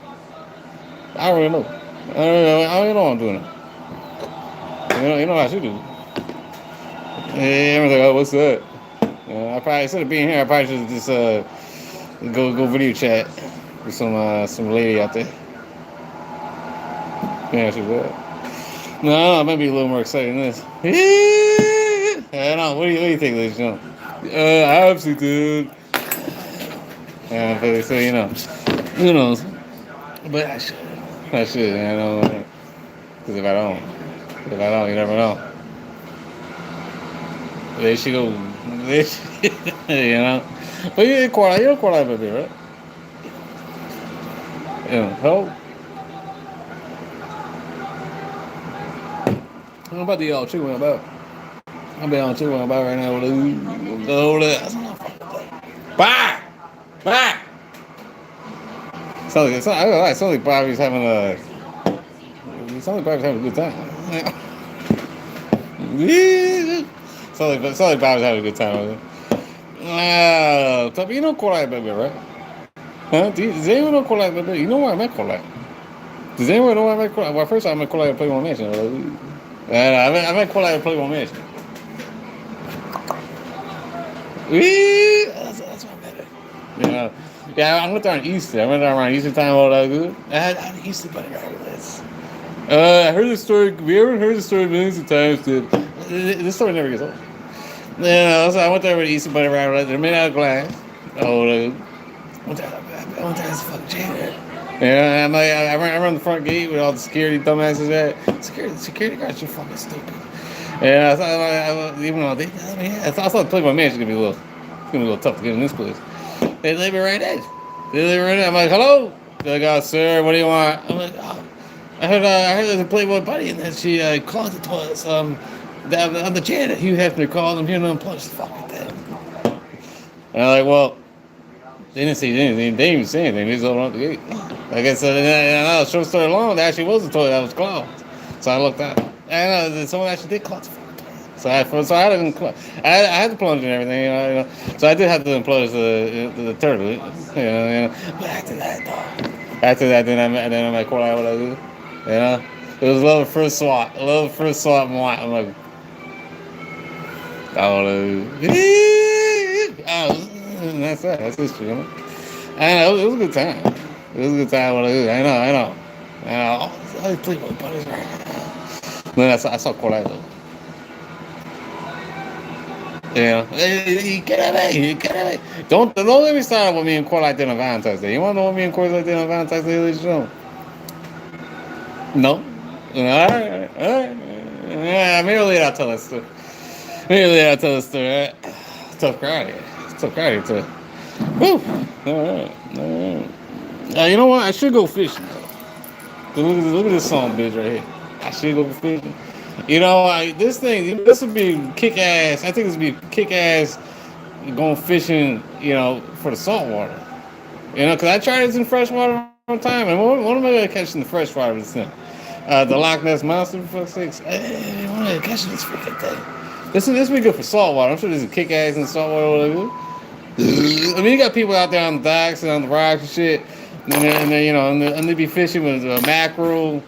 I don't really know. I don't even know what I'm doing. You know how I should do. Yeah, I'm like, oh, what's that? I probably, instead of being here, I probably should just go video chat with some lady out there. Yeah, I should do that. No, it might be a little more exciting than this. I don't know. What do you think, ladies and gentlemen? Obviously, dude. So who knows? But I should. Because if I don't, you never know. There she go. There she, you know. But you ain't call out. You don't call out, baby, right? Yeah. Hello. I'm about to eat all chicken about. I'm be on chicken about right now. Hold up. Bye. Bye. Sounds like Bobby's having a. Sounds like Bobby's having a good time. Sounds like Bobby's having a good time. Tapi, you know Kolai, baby, right? Huh? Does anyone know Kolai, baby? You know why I met Kolai? Does anyone know why I met Kolai? Well, first I met Kolai at Playboy Mansion. I met Kolai at Playboy Mansion. That's what I met her. You know? Yeah, I went there on Easter. I went there around Easter time. All that good. I had Easter bunny rabbits. I heard the story. We ever heard the story millions of times. Dude. This story never gets old. Yeah, so I went there with Easter bunny rabbit. They're made out of glass. Oh, I went there as a fucking janitor. Yeah, I'm like, I ran the front gate with all the security dumbasses at. Security guards are fucking stupid. Yeah, I thought even though I thought the Playboy Mansion was gonna be a little tough to get in this place. They leave me right in. I'm like, hello. They're like, oh, sir, what do you want? I'm like, oh, I heard there's a Playboy buddy, and then she clogged the toilets. I'm the janitor. You have to call them here and unplug the fucking thing. And I'm like, well, they didn't say anything. They didn't even say anything. They just opened up the gate. Like I said, and short story long, there actually was a toilet that was clogged. So I looked out. And someone actually did clog the fucking toilet. So I had to plunge and everything, you know. So I did have to unplug the turtle, you know. But after that, then I met Kolai, what I do, you know. It was love at first swat. I'm like, and that's that. That's history, you know. I know it was a good time. It was a good time. What I do, I know. I play with buddies right now. Then I saw Kolai though. Yeah, get away. Don't let me start with me and Kolai did on Valentine's Day. You want to know what me and Kolai did on Valentine's Day, ladies and gentlemen? No. All right. Yeah, maybe later I'll tell that story. Right? Tough crowd here too. Woo. All right. You know what? I should go fishing. Look at this song, bitch, right here. I should go fishing. You know, this would be kick-ass. I think this would be kick-ass going fishing, you know, for the saltwater. You know, because I tried this in freshwater one time, and what am I going to catch in the freshwater this thing? The Loch Ness Monster, for fuck's sakes. What am I catching this freaking thing? This would be good for saltwater. I'm sure this is kick-ass in saltwater. I mean, you got people out there on the docks and on the rocks and shit, and they you know, and they be fishing with mackerel,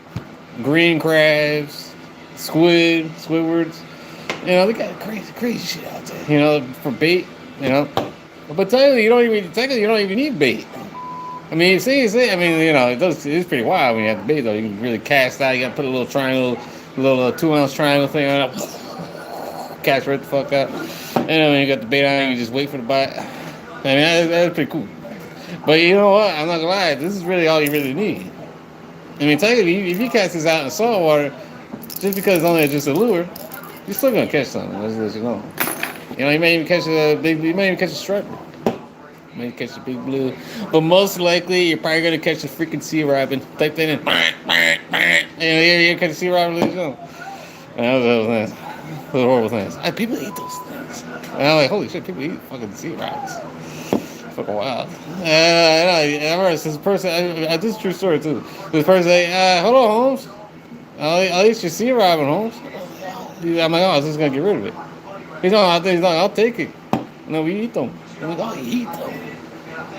green crabs, Squidwards. You know, they got crazy shit out there. You know, for bait. You know, but technically you don't even need bait. I mean, see. I mean, you know, it's pretty wild when you have the bait though. You can really cast out. You got to put a little 2-ounce triangle thing on it. Catch right the fuck out. And then when you got the bait on, you just wait for the bite. I mean, that's pretty cool. But you know what? I'm not gonna lie. This is really all you really need. I mean, technically, if you cast this out in the salt water, just because it's only just a lure, you're still gonna catch something. As you know. You know, you may even catch a striper. You may catch a big blue. But most likely, you're probably gonna catch a freaking sea robin. Type that in. You catch a sea robin, you know. That was nice. Those horrible things. People eat those things. And I'm like, holy shit, people eat fucking sea robins. Fucking wild. I remember this person, this is a true story too. This person like, hello, Holmes. I'll eat your sea robin, Holmes. I'm like, oh, I was just gonna get rid of it. He's like, I'll take it. No, we eat them. I'm like, oh, you eat them.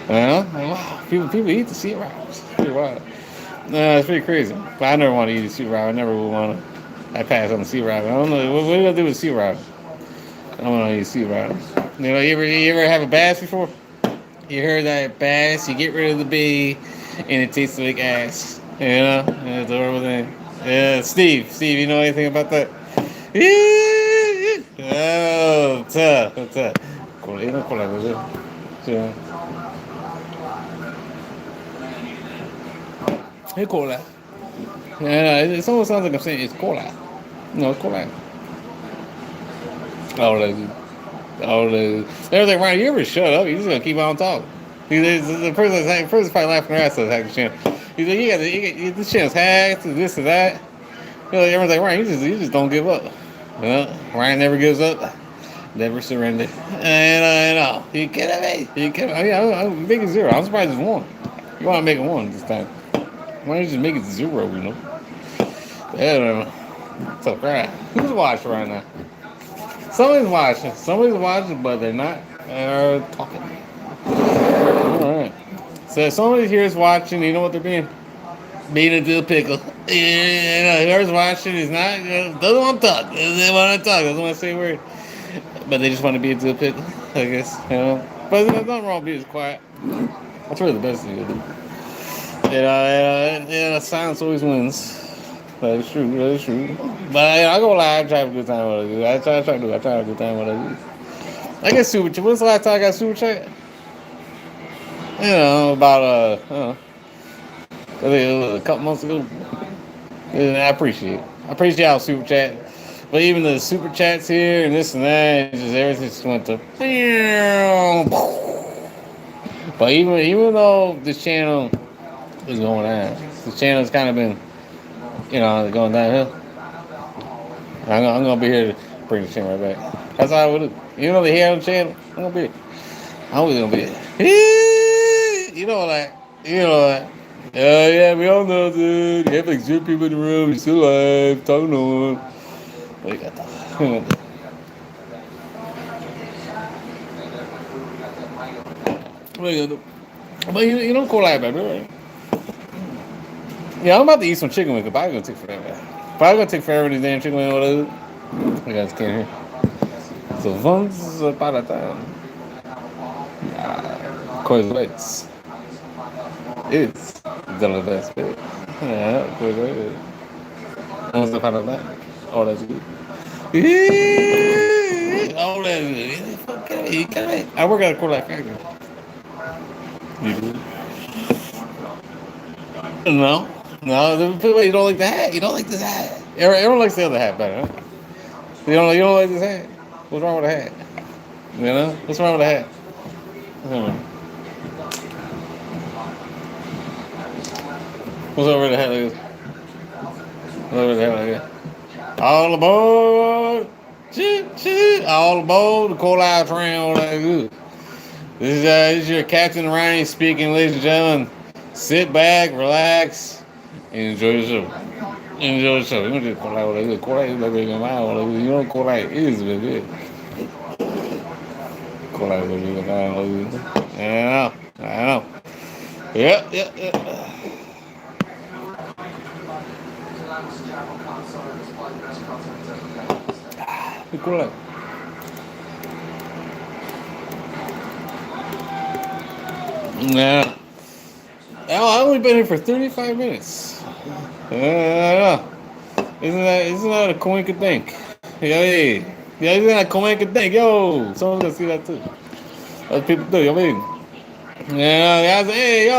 You know? Wow, people eat the sea robins. It's pretty wild. It's pretty crazy. But I never want to eat a sea robin. I never would want to. I pass on the sea robin. I don't know. What do I do with sea robin? I don't want to eat sea robin. You know, you ever have a bass before? You heard that bass, you get rid of the bee, and it tastes like ass. You know? It's a horrible thing. Yeah, Steve, you know anything about that? Oh, what's up? Hey, cola. Yeah, it almost sounds like I'm saying it's cola. No, it's cola. Oh, like Oh, they was like, Ryan, you ever shut up? You just gonna keep on talking. The person's probably laughing their ass off hacking the channel. He's like, this channel's hacked, this and that. You know, everyone's like, Ryan, you just don't give up. Well, Ryan never gives up, never surrender. And I know. You kidding me? You kidding me? I'm making 0. I'm surprised it's 1. You want to make it 1 this time? Why don't you just make it 0? You know? I don't know. So, right. Who's watching right now? Somebody's watching, but they're not talking. Alright. So if somebody here is watching, you know what they're being? Being a dill pickle. Whoever's watching is not, doesn't want to talk. Doesn't want to talk. Doesn't want to say a word. But they just want to be a dill pickle, I guess. You know? But there's nothing wrong with being quiet. That's really the best thing to do. Silence always wins. That is true. But I go live, try to have a good time with it. I try to have a good time with it. I get super chat. When's the last time I got super chat? You know, about I think it was a couple months ago. And I appreciate y'all super chat. But even the super chats here and this and that, just everything just went to. But even though this channel is going down, this channel's kind of been, going downhill. I'm gonna be here to bring the channel right back. That's how I would do. You know the hair on the channel? I'm gonna be here. I'm always gonna be here. You know that. Yeah, we all know, dude. You have like 0 people in the room. You're still alive. Talking on. What you got? What you gonna do? But you don't call out, baby, right? Yeah, I'm about to eat some chicken wings. Probably gonna take forever. Probably gonna take forever these damn chicken wings. Whatever. You guys can't hear. So once upon a time, Coislettes is the best bit. Yeah, Coislettes. Once upon a time, oh that's good. Oh that's good. Okay. I work at a Coilette factory. You do? No, the people you don't like the hat. You don't like this hat. Everyone likes the other hat better. Huh? You don't like this hat. What's wrong with the hat? You know, what's wrong with the hat? What's over the hat like this? What's over the hat like that? All aboard! Choo. All aboard the Coal Eye train. All that good. This is your Captain Ryan speaking, ladies and gentlemen. Sit back, relax, and enjoy the show. We're gonna just call out what I good. Call out is like a mile. You know, call out is very good. Call out is like a mile. I know. Yep. Cool out. Nah. I've only been here for 35 minutes. Isn't that a coinky think? Isn't that a coinky think? Yo, someone's gonna see that too. Other people do. Hey,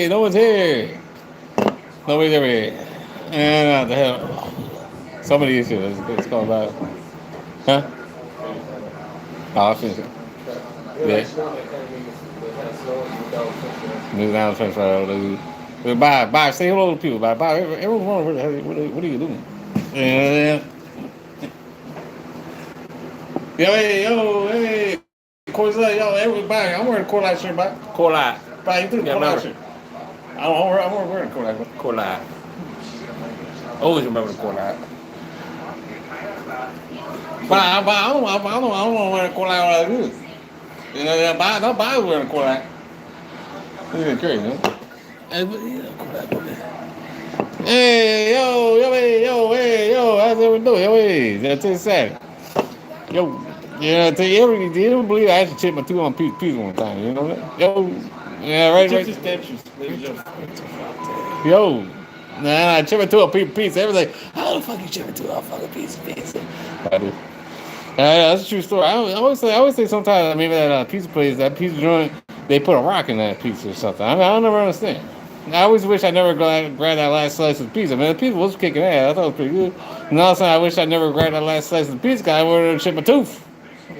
no one's here. Nobody's ever here. The hell. Somebody is here. Let's call about it. Huh? I'll finish it. Yeah. Move down the fence right. Bye. Say hello to people. Bye. Everyone's wondering what are you doing? Yeah. Hey. Courtside, everybody. I'm wearing a Courtside shirt, bye. Courtside. Bye, you took a Courtside shirt. I'm wearing a Courtside. Courtside. Always remember the Courtside. But I don't want to wear a Courtside like this. Nobody's wearing a Courtside. This is crazy, huh? Hey, yo, how's everyone doing? That's it, Saturday. Yo, yeah, I tell you, you ever believe I actually chipped my tooth on pizza one time? You know that? Yo, yeah, right. Yo, I chipped my tooth on pizza. Everybody's like, how the fuck you chip my tooth on fucking pizza? I do. That's a true story. I always say sometimes, maybe that pizza place, that pizza joint, they put a rock in that pizza or something. I don't never understand. I always wish I never grabbed that last slice of pizza. Man, the pizza was kicking ass. I thought it was pretty good. And also, I wish I never grabbed that last slice of pizza. I would have chipped my tooth.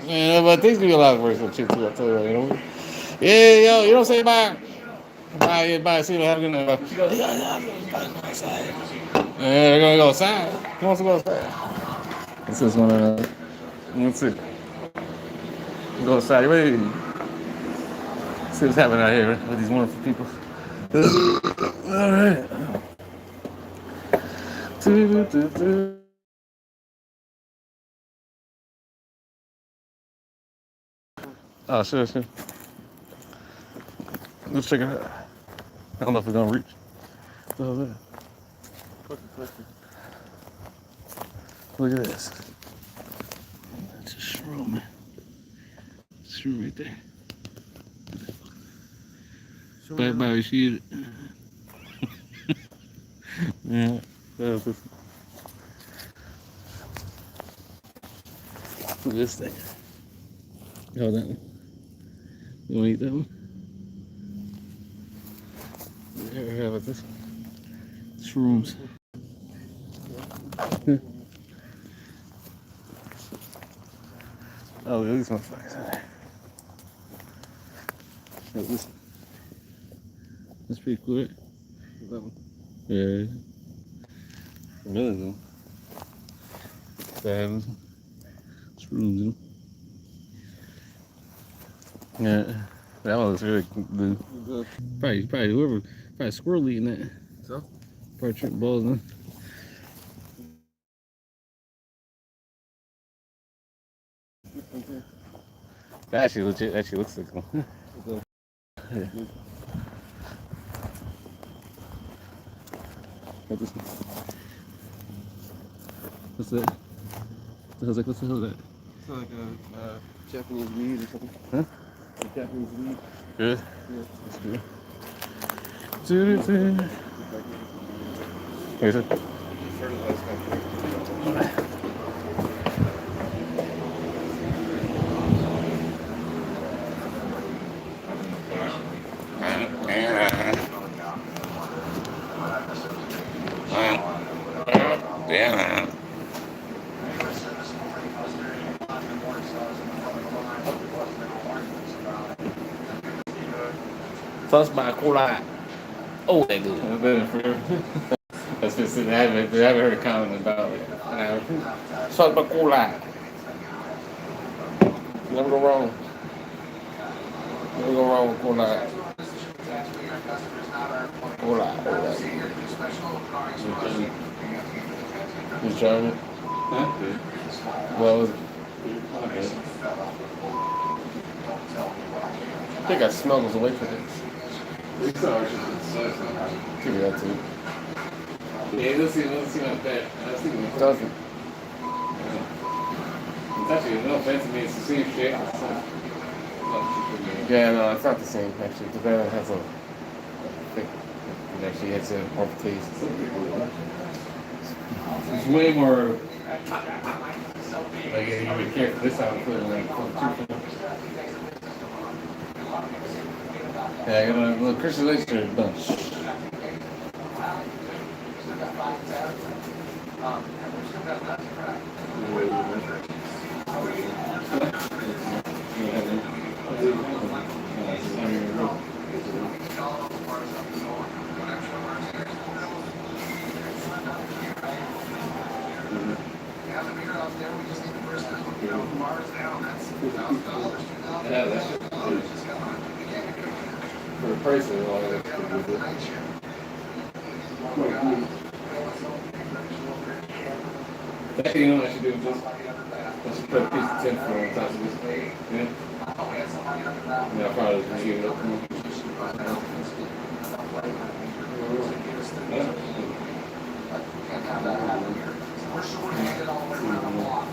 Yeah, but things could be a lot worse than chip tooth. I tell you, you know. Yeah, yo, you don't say bye. Bye. See you having a. Yeah, they're gonna go outside. Who wants to go outside? This is one of the. Let's see. Go outside. You ready? See what's happening out here with these wonderful people. All right. Oh, sure. Let's check it out. I don't know if we're gonna reach. What the hell is that? Look at this. That's a shroom. Shroom right there. Bye, you see it? Yeah. Look at this thing. Oh, that one. You wanna eat that one? Here, how about this one? Shrooms. Oh, look at these motherfuckers. Look at this one. That's pretty cool, right? That one? Yeah. Another one. Shrooms, you know? Yeah. That one looks really good. Probably whoever, probably squirrel eating that. So? Probably tripping balls, man. That actually legit, actually looks like one. Yeah. What's that? I was like, what the hell is that? It's like a Japanese weed or something. Huh? A Japanese weed. Good? Yeah. That's good. What is it? Fertilized factory. Yeah. First by Cola. Oh, that good. That's just I haven't heard a comment about it. First by Cola. Never go wrong. Never go wrong with Cola. Cola. You trying it? Huh? Well, was it? Okay. I think I snuggles away from it. Give me that too. Yeah, let's see not bad. Let's see what it doesn't. It's actually no offense to me, it's the same shit. Yeah, no, it's not the same actually. The banana has a thick, it actually has a more taste. It's way more like you would care for this outfit and like yeah, I got a little crystallization bunch. Yeah, that's for the price of all that. Actually, you know what I should do? Just put a piece of tin foil on top of this. Yeah. Yeah, I'll probably just heat it up. We're short-handed all the way around the block.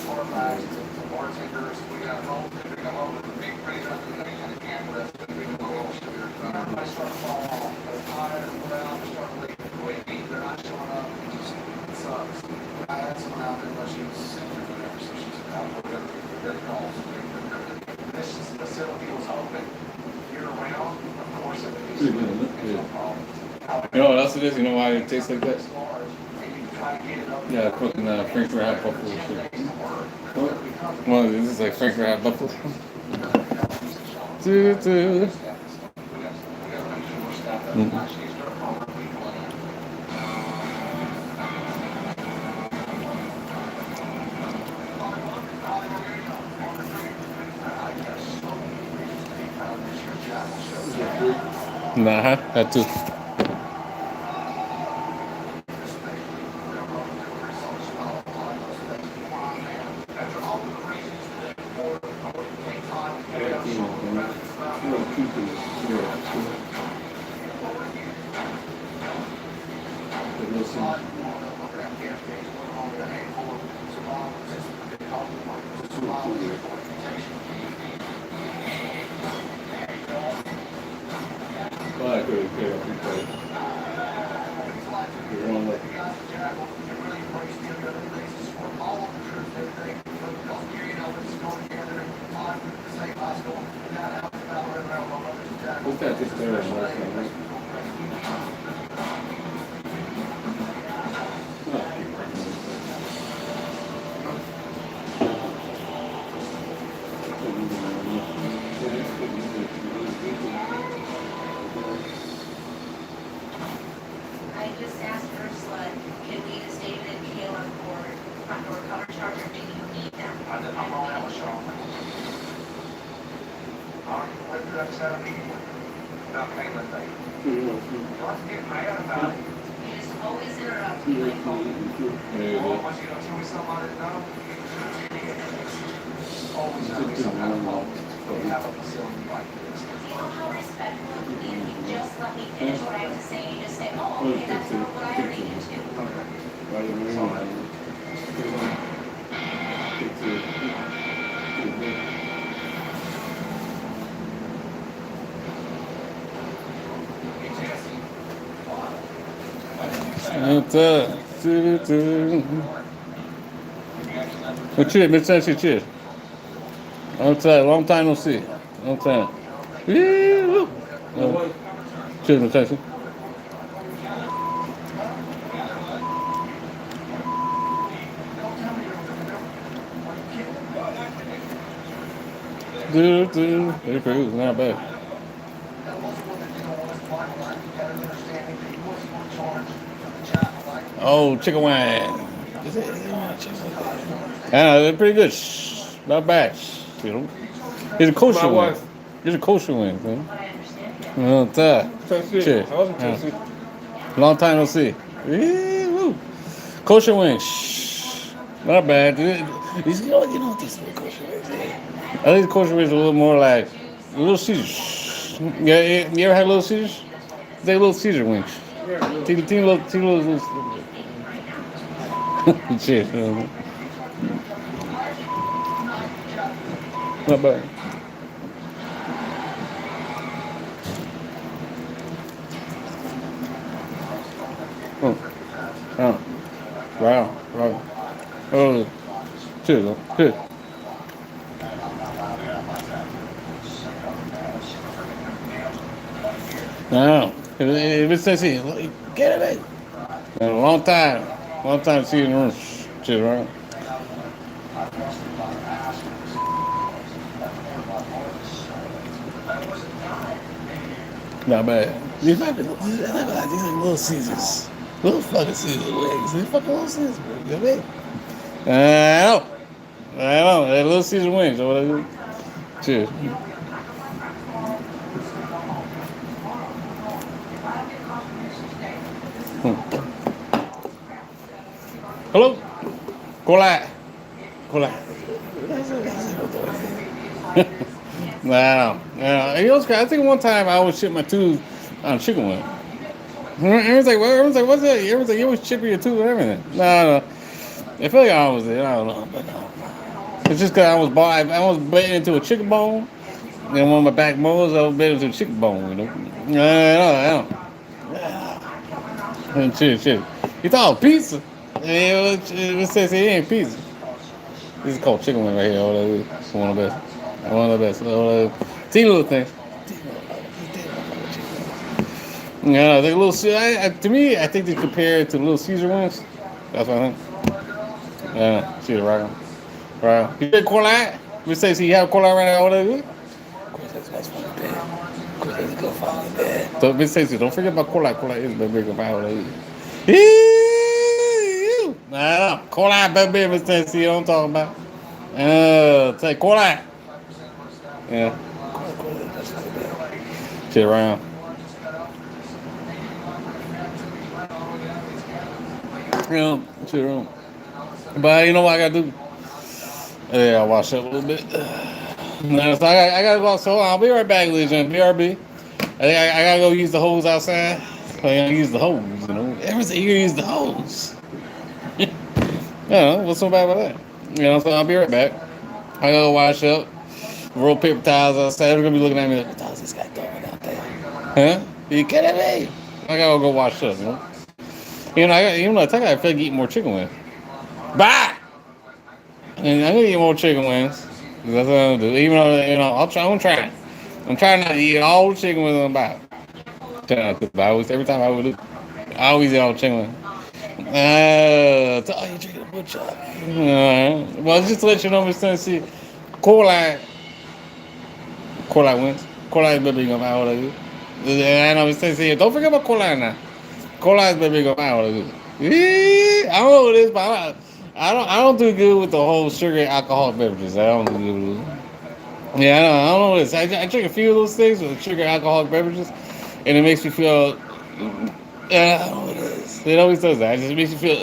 Four bags, bartenders, we got home, we got home with the big freezer, we got a can with us, we can go all sugar. Everybody started to fall off, they're tired, they're out, they're starting to leave. They're not showing up, it just sucks. I had someone out there, but she was sick or whatever, so she's out for their calls. This facility was open year-round, of course, it would be no problem. You know what else it is? You know why it tastes like that? Yeah, cooking French fry hot buffalo shit. Well, this is like French fry hot buffalo. Nah, that too. I just asked Ursula, can we use David and Caleb for front door cover charger? Do you need them? I'm on that one, Sean. All right, whether that's that immediately. Not paying the thing. Don't get mad about it. You just always interrupt me, Michael. Well, once you don't tell me something I didn't know, always have me some kind of problem. We have a facility like this. You know how respectful it would be if you just let me finish what I have to say and you just say, oh, okay, that's not what I already knew too. Well, cheers, Miss Nancy, cheers. Long time no see. Long time. Woo! Cheers, Miss Nancy. Very pretty. Not bad. Oh, chicken wing. Yeah, they're pretty good. Not bad. You know, it's a kosher wing. It's a kosher wing. Cheers. Yeah. Long time no see. Woo. Kosher wing. Not bad. You know what these kosher wings is? I think kosher wings are a little more like Little Caesars. Yeah, you ever had Little Caesars? They Little Caesar wings. Teeny little. Cheers. Not bad. Oh. Wow. Oh. Cheers. Cheers. No. If it says here, get it in. A long time to see you in the room. Cheers, right? Not bad. These are Little Caesars. Little fucking Caesar wings. These fucking Little Caesars wings. You know what I mean? I know. They're Little Caesar wings. Or whatever. Cheers. Hello? Cola. Wow. You know, I think one time I always chip my tooth on a chicken wing. Everyone's like, what's that? Everyone's like, you always chip your tooth and everything. No. I feel like I always did. I don't know. But no. It's just because I was bitten into a chicken bone. And one of my back molars, I was bitten into a chicken bone, you know. I don't. Cheers. You thought pizza? It says it ain't pizza. This is called chicken wing right here. One of the best. Teeny little things. Yeah, the little to me, I think they compare it to Little Caesar wings. That's what I think. Yeah, see the right. Right. You get Corlite? We say, see, you have Corlite right now. What is it? Of course, that's best for the bed. Of course, that's good for the bed. So, Miss Stacy, don't forget about Corlite. Corlite is the bigger power. Nah, Corlite, baby, Miss Stacy, you know what I'm talking about. Say Corlite. Yeah. Corlite, that's for the bed. Sit around. Yeah, sit around. But you know what I gotta do? Yeah, I wash up a little bit. No, so I gotta go. So I'll be right back, ladies and BRB. I gotta go use the hose outside. I gotta use the hose, you know. Everything you use the hose. Yeah, what's so bad about that? You know, so I'll be right back. I gotta go wash up. Roll paper towels outside. They're gonna be looking at me like, what the hell's this guy doing out there? Huh? You kidding me? I gotta go wash up, you know. I think I feel like eating more chicken wings. Bye! And I'm gonna eat more chicken wings. That's what I'm gonna do. Even though, I'm trying. I'm trying not to eat all the chicken wings I'm about. Every time I would do, I always eat all the chicken wings. You're drinking a butcher. Well, just to let you know, Mr. Tennessee, Corlite wins. Corlite is big on my order. I know Mr. Tennessee. Don't forget about Corlite now. Corlite is big on my order. I don't know what it is, but I don't do good with the whole sugar and alcoholic beverages. I don't do good with it. Yeah, I don't know what it is. I drink a few of those things with sugar and alcoholic beverages, and it makes me feel. I don't know what it is. It always does that. It just makes you feel.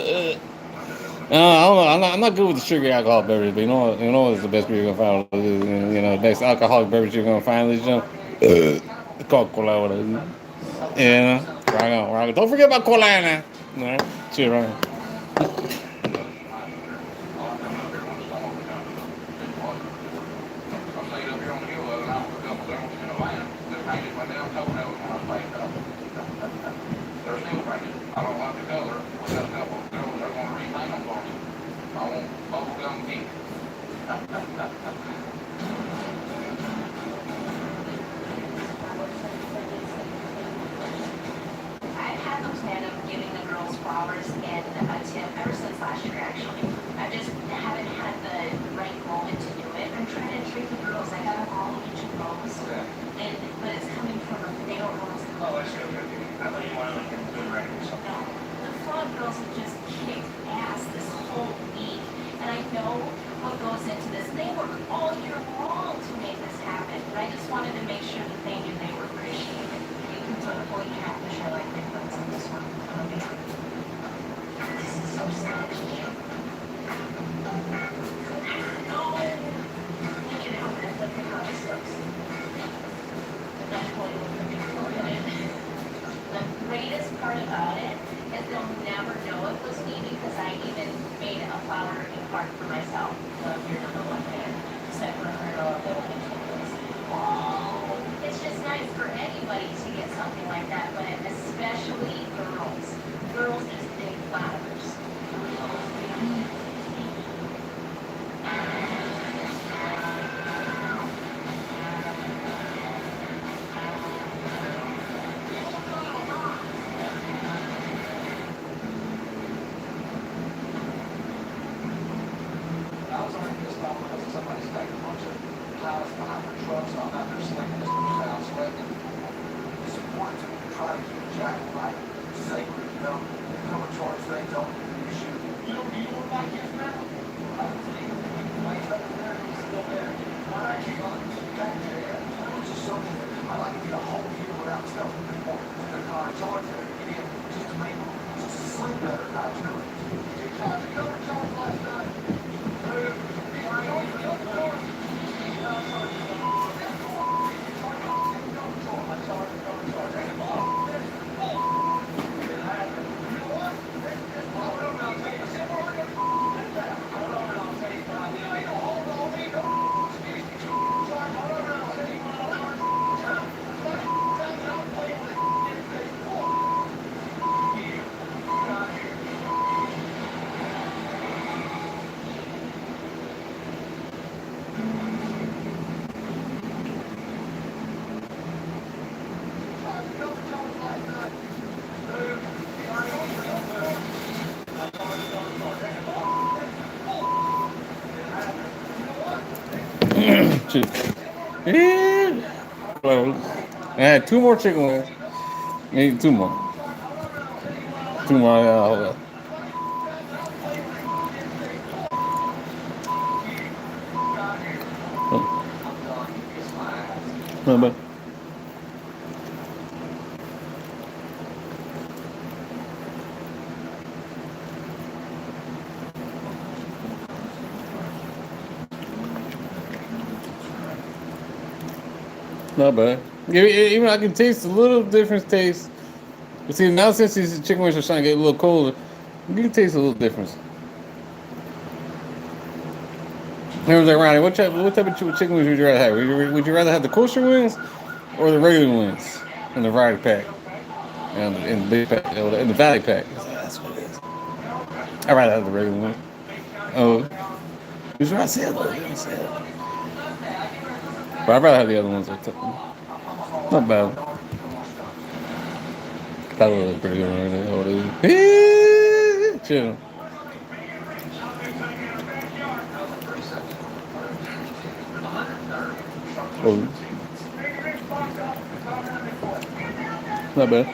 I don't know. I'm not good with the sugar and alcoholic beverage, but you know what's the best beer you're gonna find? The best alcoholic beverage you're gonna find is Coca-Cola. Whatever. Yeah, right on. Don't forget about Cola now. All right, cheers, right. I don't like the color. We got a couple of girls that are going to repaint them for me. I want bubblegum pink. I've had the plan of giving the girls flowers and a tip ever since last year, actually. I just haven't had the right moment to do it. I'm trying to treat the girls. I got them all each a rose, but it's coming from them. They don't know what's coming. Oh, that's good. I thought you wanted to get good ready or something. No, the frog girls have just kicked ass this whole week, and I know what goes into this. They work all year long to make this happen, but I just wanted to make sure that they knew they were appreciated. You can put a holy catfish or like big buns on this one. This is so sad. No! Look at how that, look at how this looks. That's what it looks like. The greatest part about it is they'll never know it was me because I even made a flower and card for myself. You're number one fan. Except for her, it's just nice for anybody to get something like that, but especially girls. Girls just dig flowers. I was already pissed off because somebody's got a bunch of pallets behind their trucks on out there slicking this down sweating. It's important to try to keep Jack right. So Chicken. Yeah. Well, I had 2 more chicken wings. Maybe 2 more. 2 more. Hold up. No, but not bad. Even I can taste a little different taste. But see, now since these chicken wings are starting to get a little colder, you can taste a little difference. It was like, Ronnie, what type of chicken wings would you rather have? Would you rather have the kosher wings or the regular wings in the variety pack? And in the big pack, in the valley pack. That's what it is. I'd rather have the regular one. Oh, you should I said though. You said. But I'd rather have the other ones. Not bad. That was pretty good right there. Oh, it is. Chill. Oh. Not bad.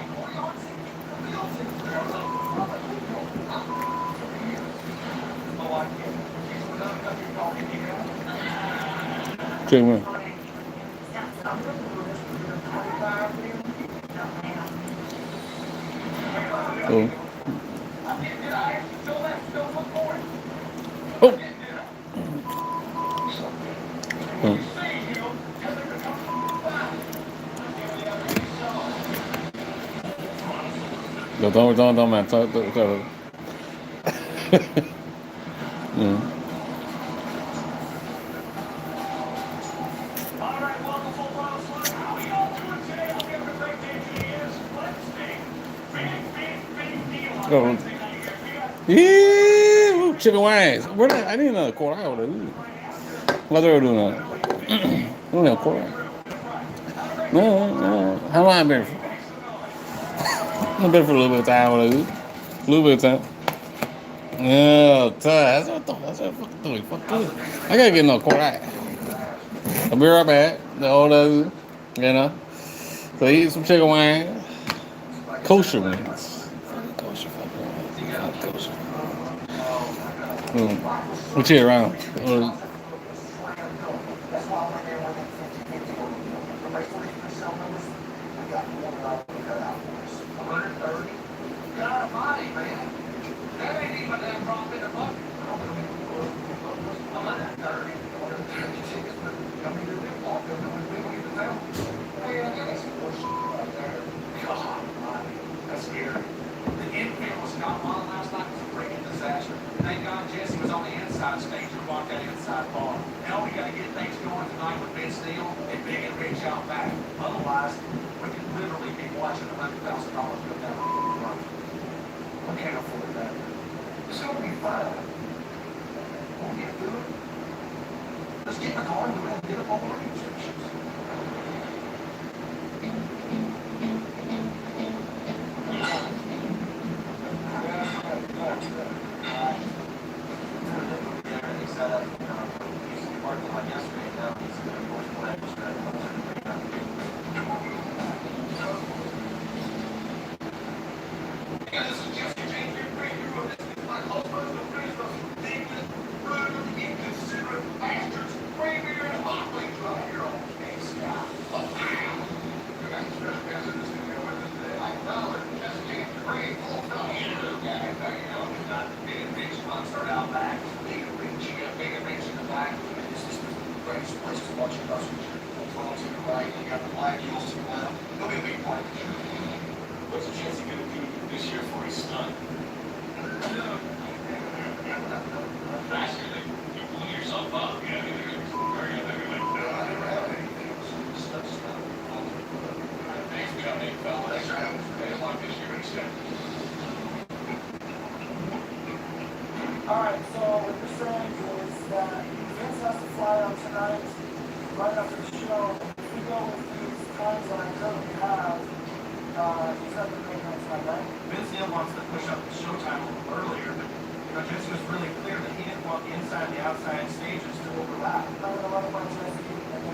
Chill, man. Oh. Oh. Oh. No, don't, man. Don't. Mm. Oh. Yeah, chicken wings. I need another quarter hour. What they were doing that? I don't know, quarter. No. How long I been for? I've been for a little bit of time. A little bit of time. Yeah, that's what I fucking doing. Fuck this. I gotta get another quarter hour. I'll be right back. The older, So eat some chicken wings. Kosher wings. Kosher. What you around? Alright, so what you're saying is that Vince has to fly out tonight, right after the show. If we go with these times that I currently have, he's not going to make that tonight, right? Vince Neil wants to push up the showtime a little earlier, but Jesse was really clear that he didn't want the inside and the outside stages to overlap. I'm going to run a bunch of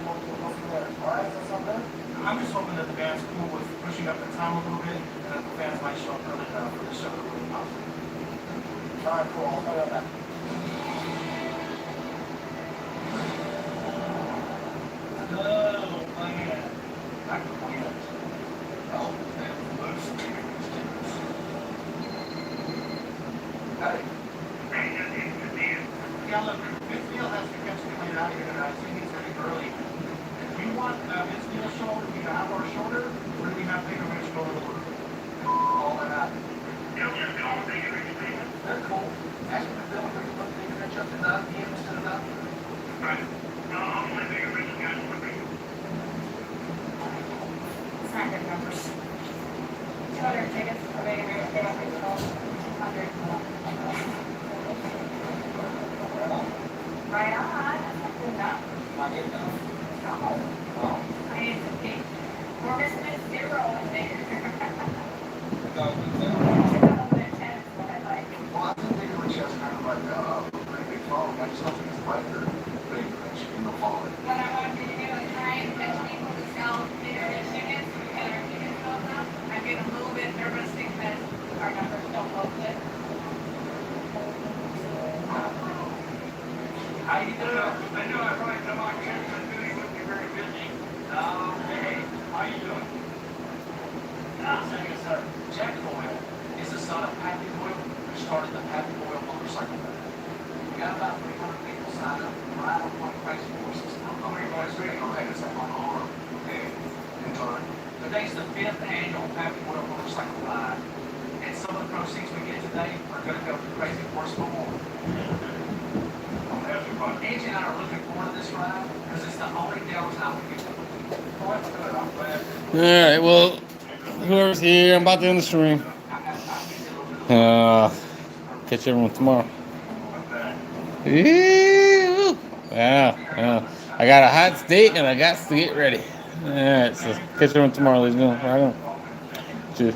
go from there. All right, does that sound good? I'm just hoping that the band's cool with pushing up the time a little bit, and that the fans might show up early enough for the show to really pop. All right, cool. I'll tell you about that. Oh, man. Back to the end. Oh, man. Hey. Yeah, look, Vince Neil has to catch the plane out of here tonight, so he needs to leave early. Do you want Vince Neil's shoulder to be a half-hour shoulder, or do we have Big Rich go to the work? All that out. They'll just call Big Rich Payment. They're cool. Ask them if they'll put Big Rich up to 9 p.m. instead of 9. Right. No, I'll let Big Rich guys work it. It's not good numbers. 200 tickets for Big Rich, they don't reach all 200. Right on, that's not good enough. Not good enough. No. I need to be. We're missing a 0 in there. No, no. 2010 is what I like. Well, I think Big Rich has kind of like a pretty big following. I just don't think it's like their Big Rich in the following. What I want you to do is try and catch people to sell bigger tickets, because our tickets go up. I'm getting a little bit nervous because our numbers don't look good. How you doing? I know I probably come on here, but I knew you would be very busy. Hey, how you doing? Second, sir. Jack Boyle is the son of Pappy Boyle, who started the Pappy Boyle motorcycle band. We got about 300 people signed up for Ride on Point Racing Horses. How many boys are you? Okay, it's on arm. Okay, in time. Today's the 5th annual Pappy Boyle motorcycle ride. And some of the proceeds we get today are going to go to Crazy Horse Memorial. Angie and I are looking forward to this ride because it's the only downtime we get. All right, well, whoever's here, I'm about to end the stream. Catch everyone tomorrow. Ew. Yeah. I got a hot steak and I got to get ready. All right, so catch everyone tomorrow, ladies and gentlemen. Right on. Cheers.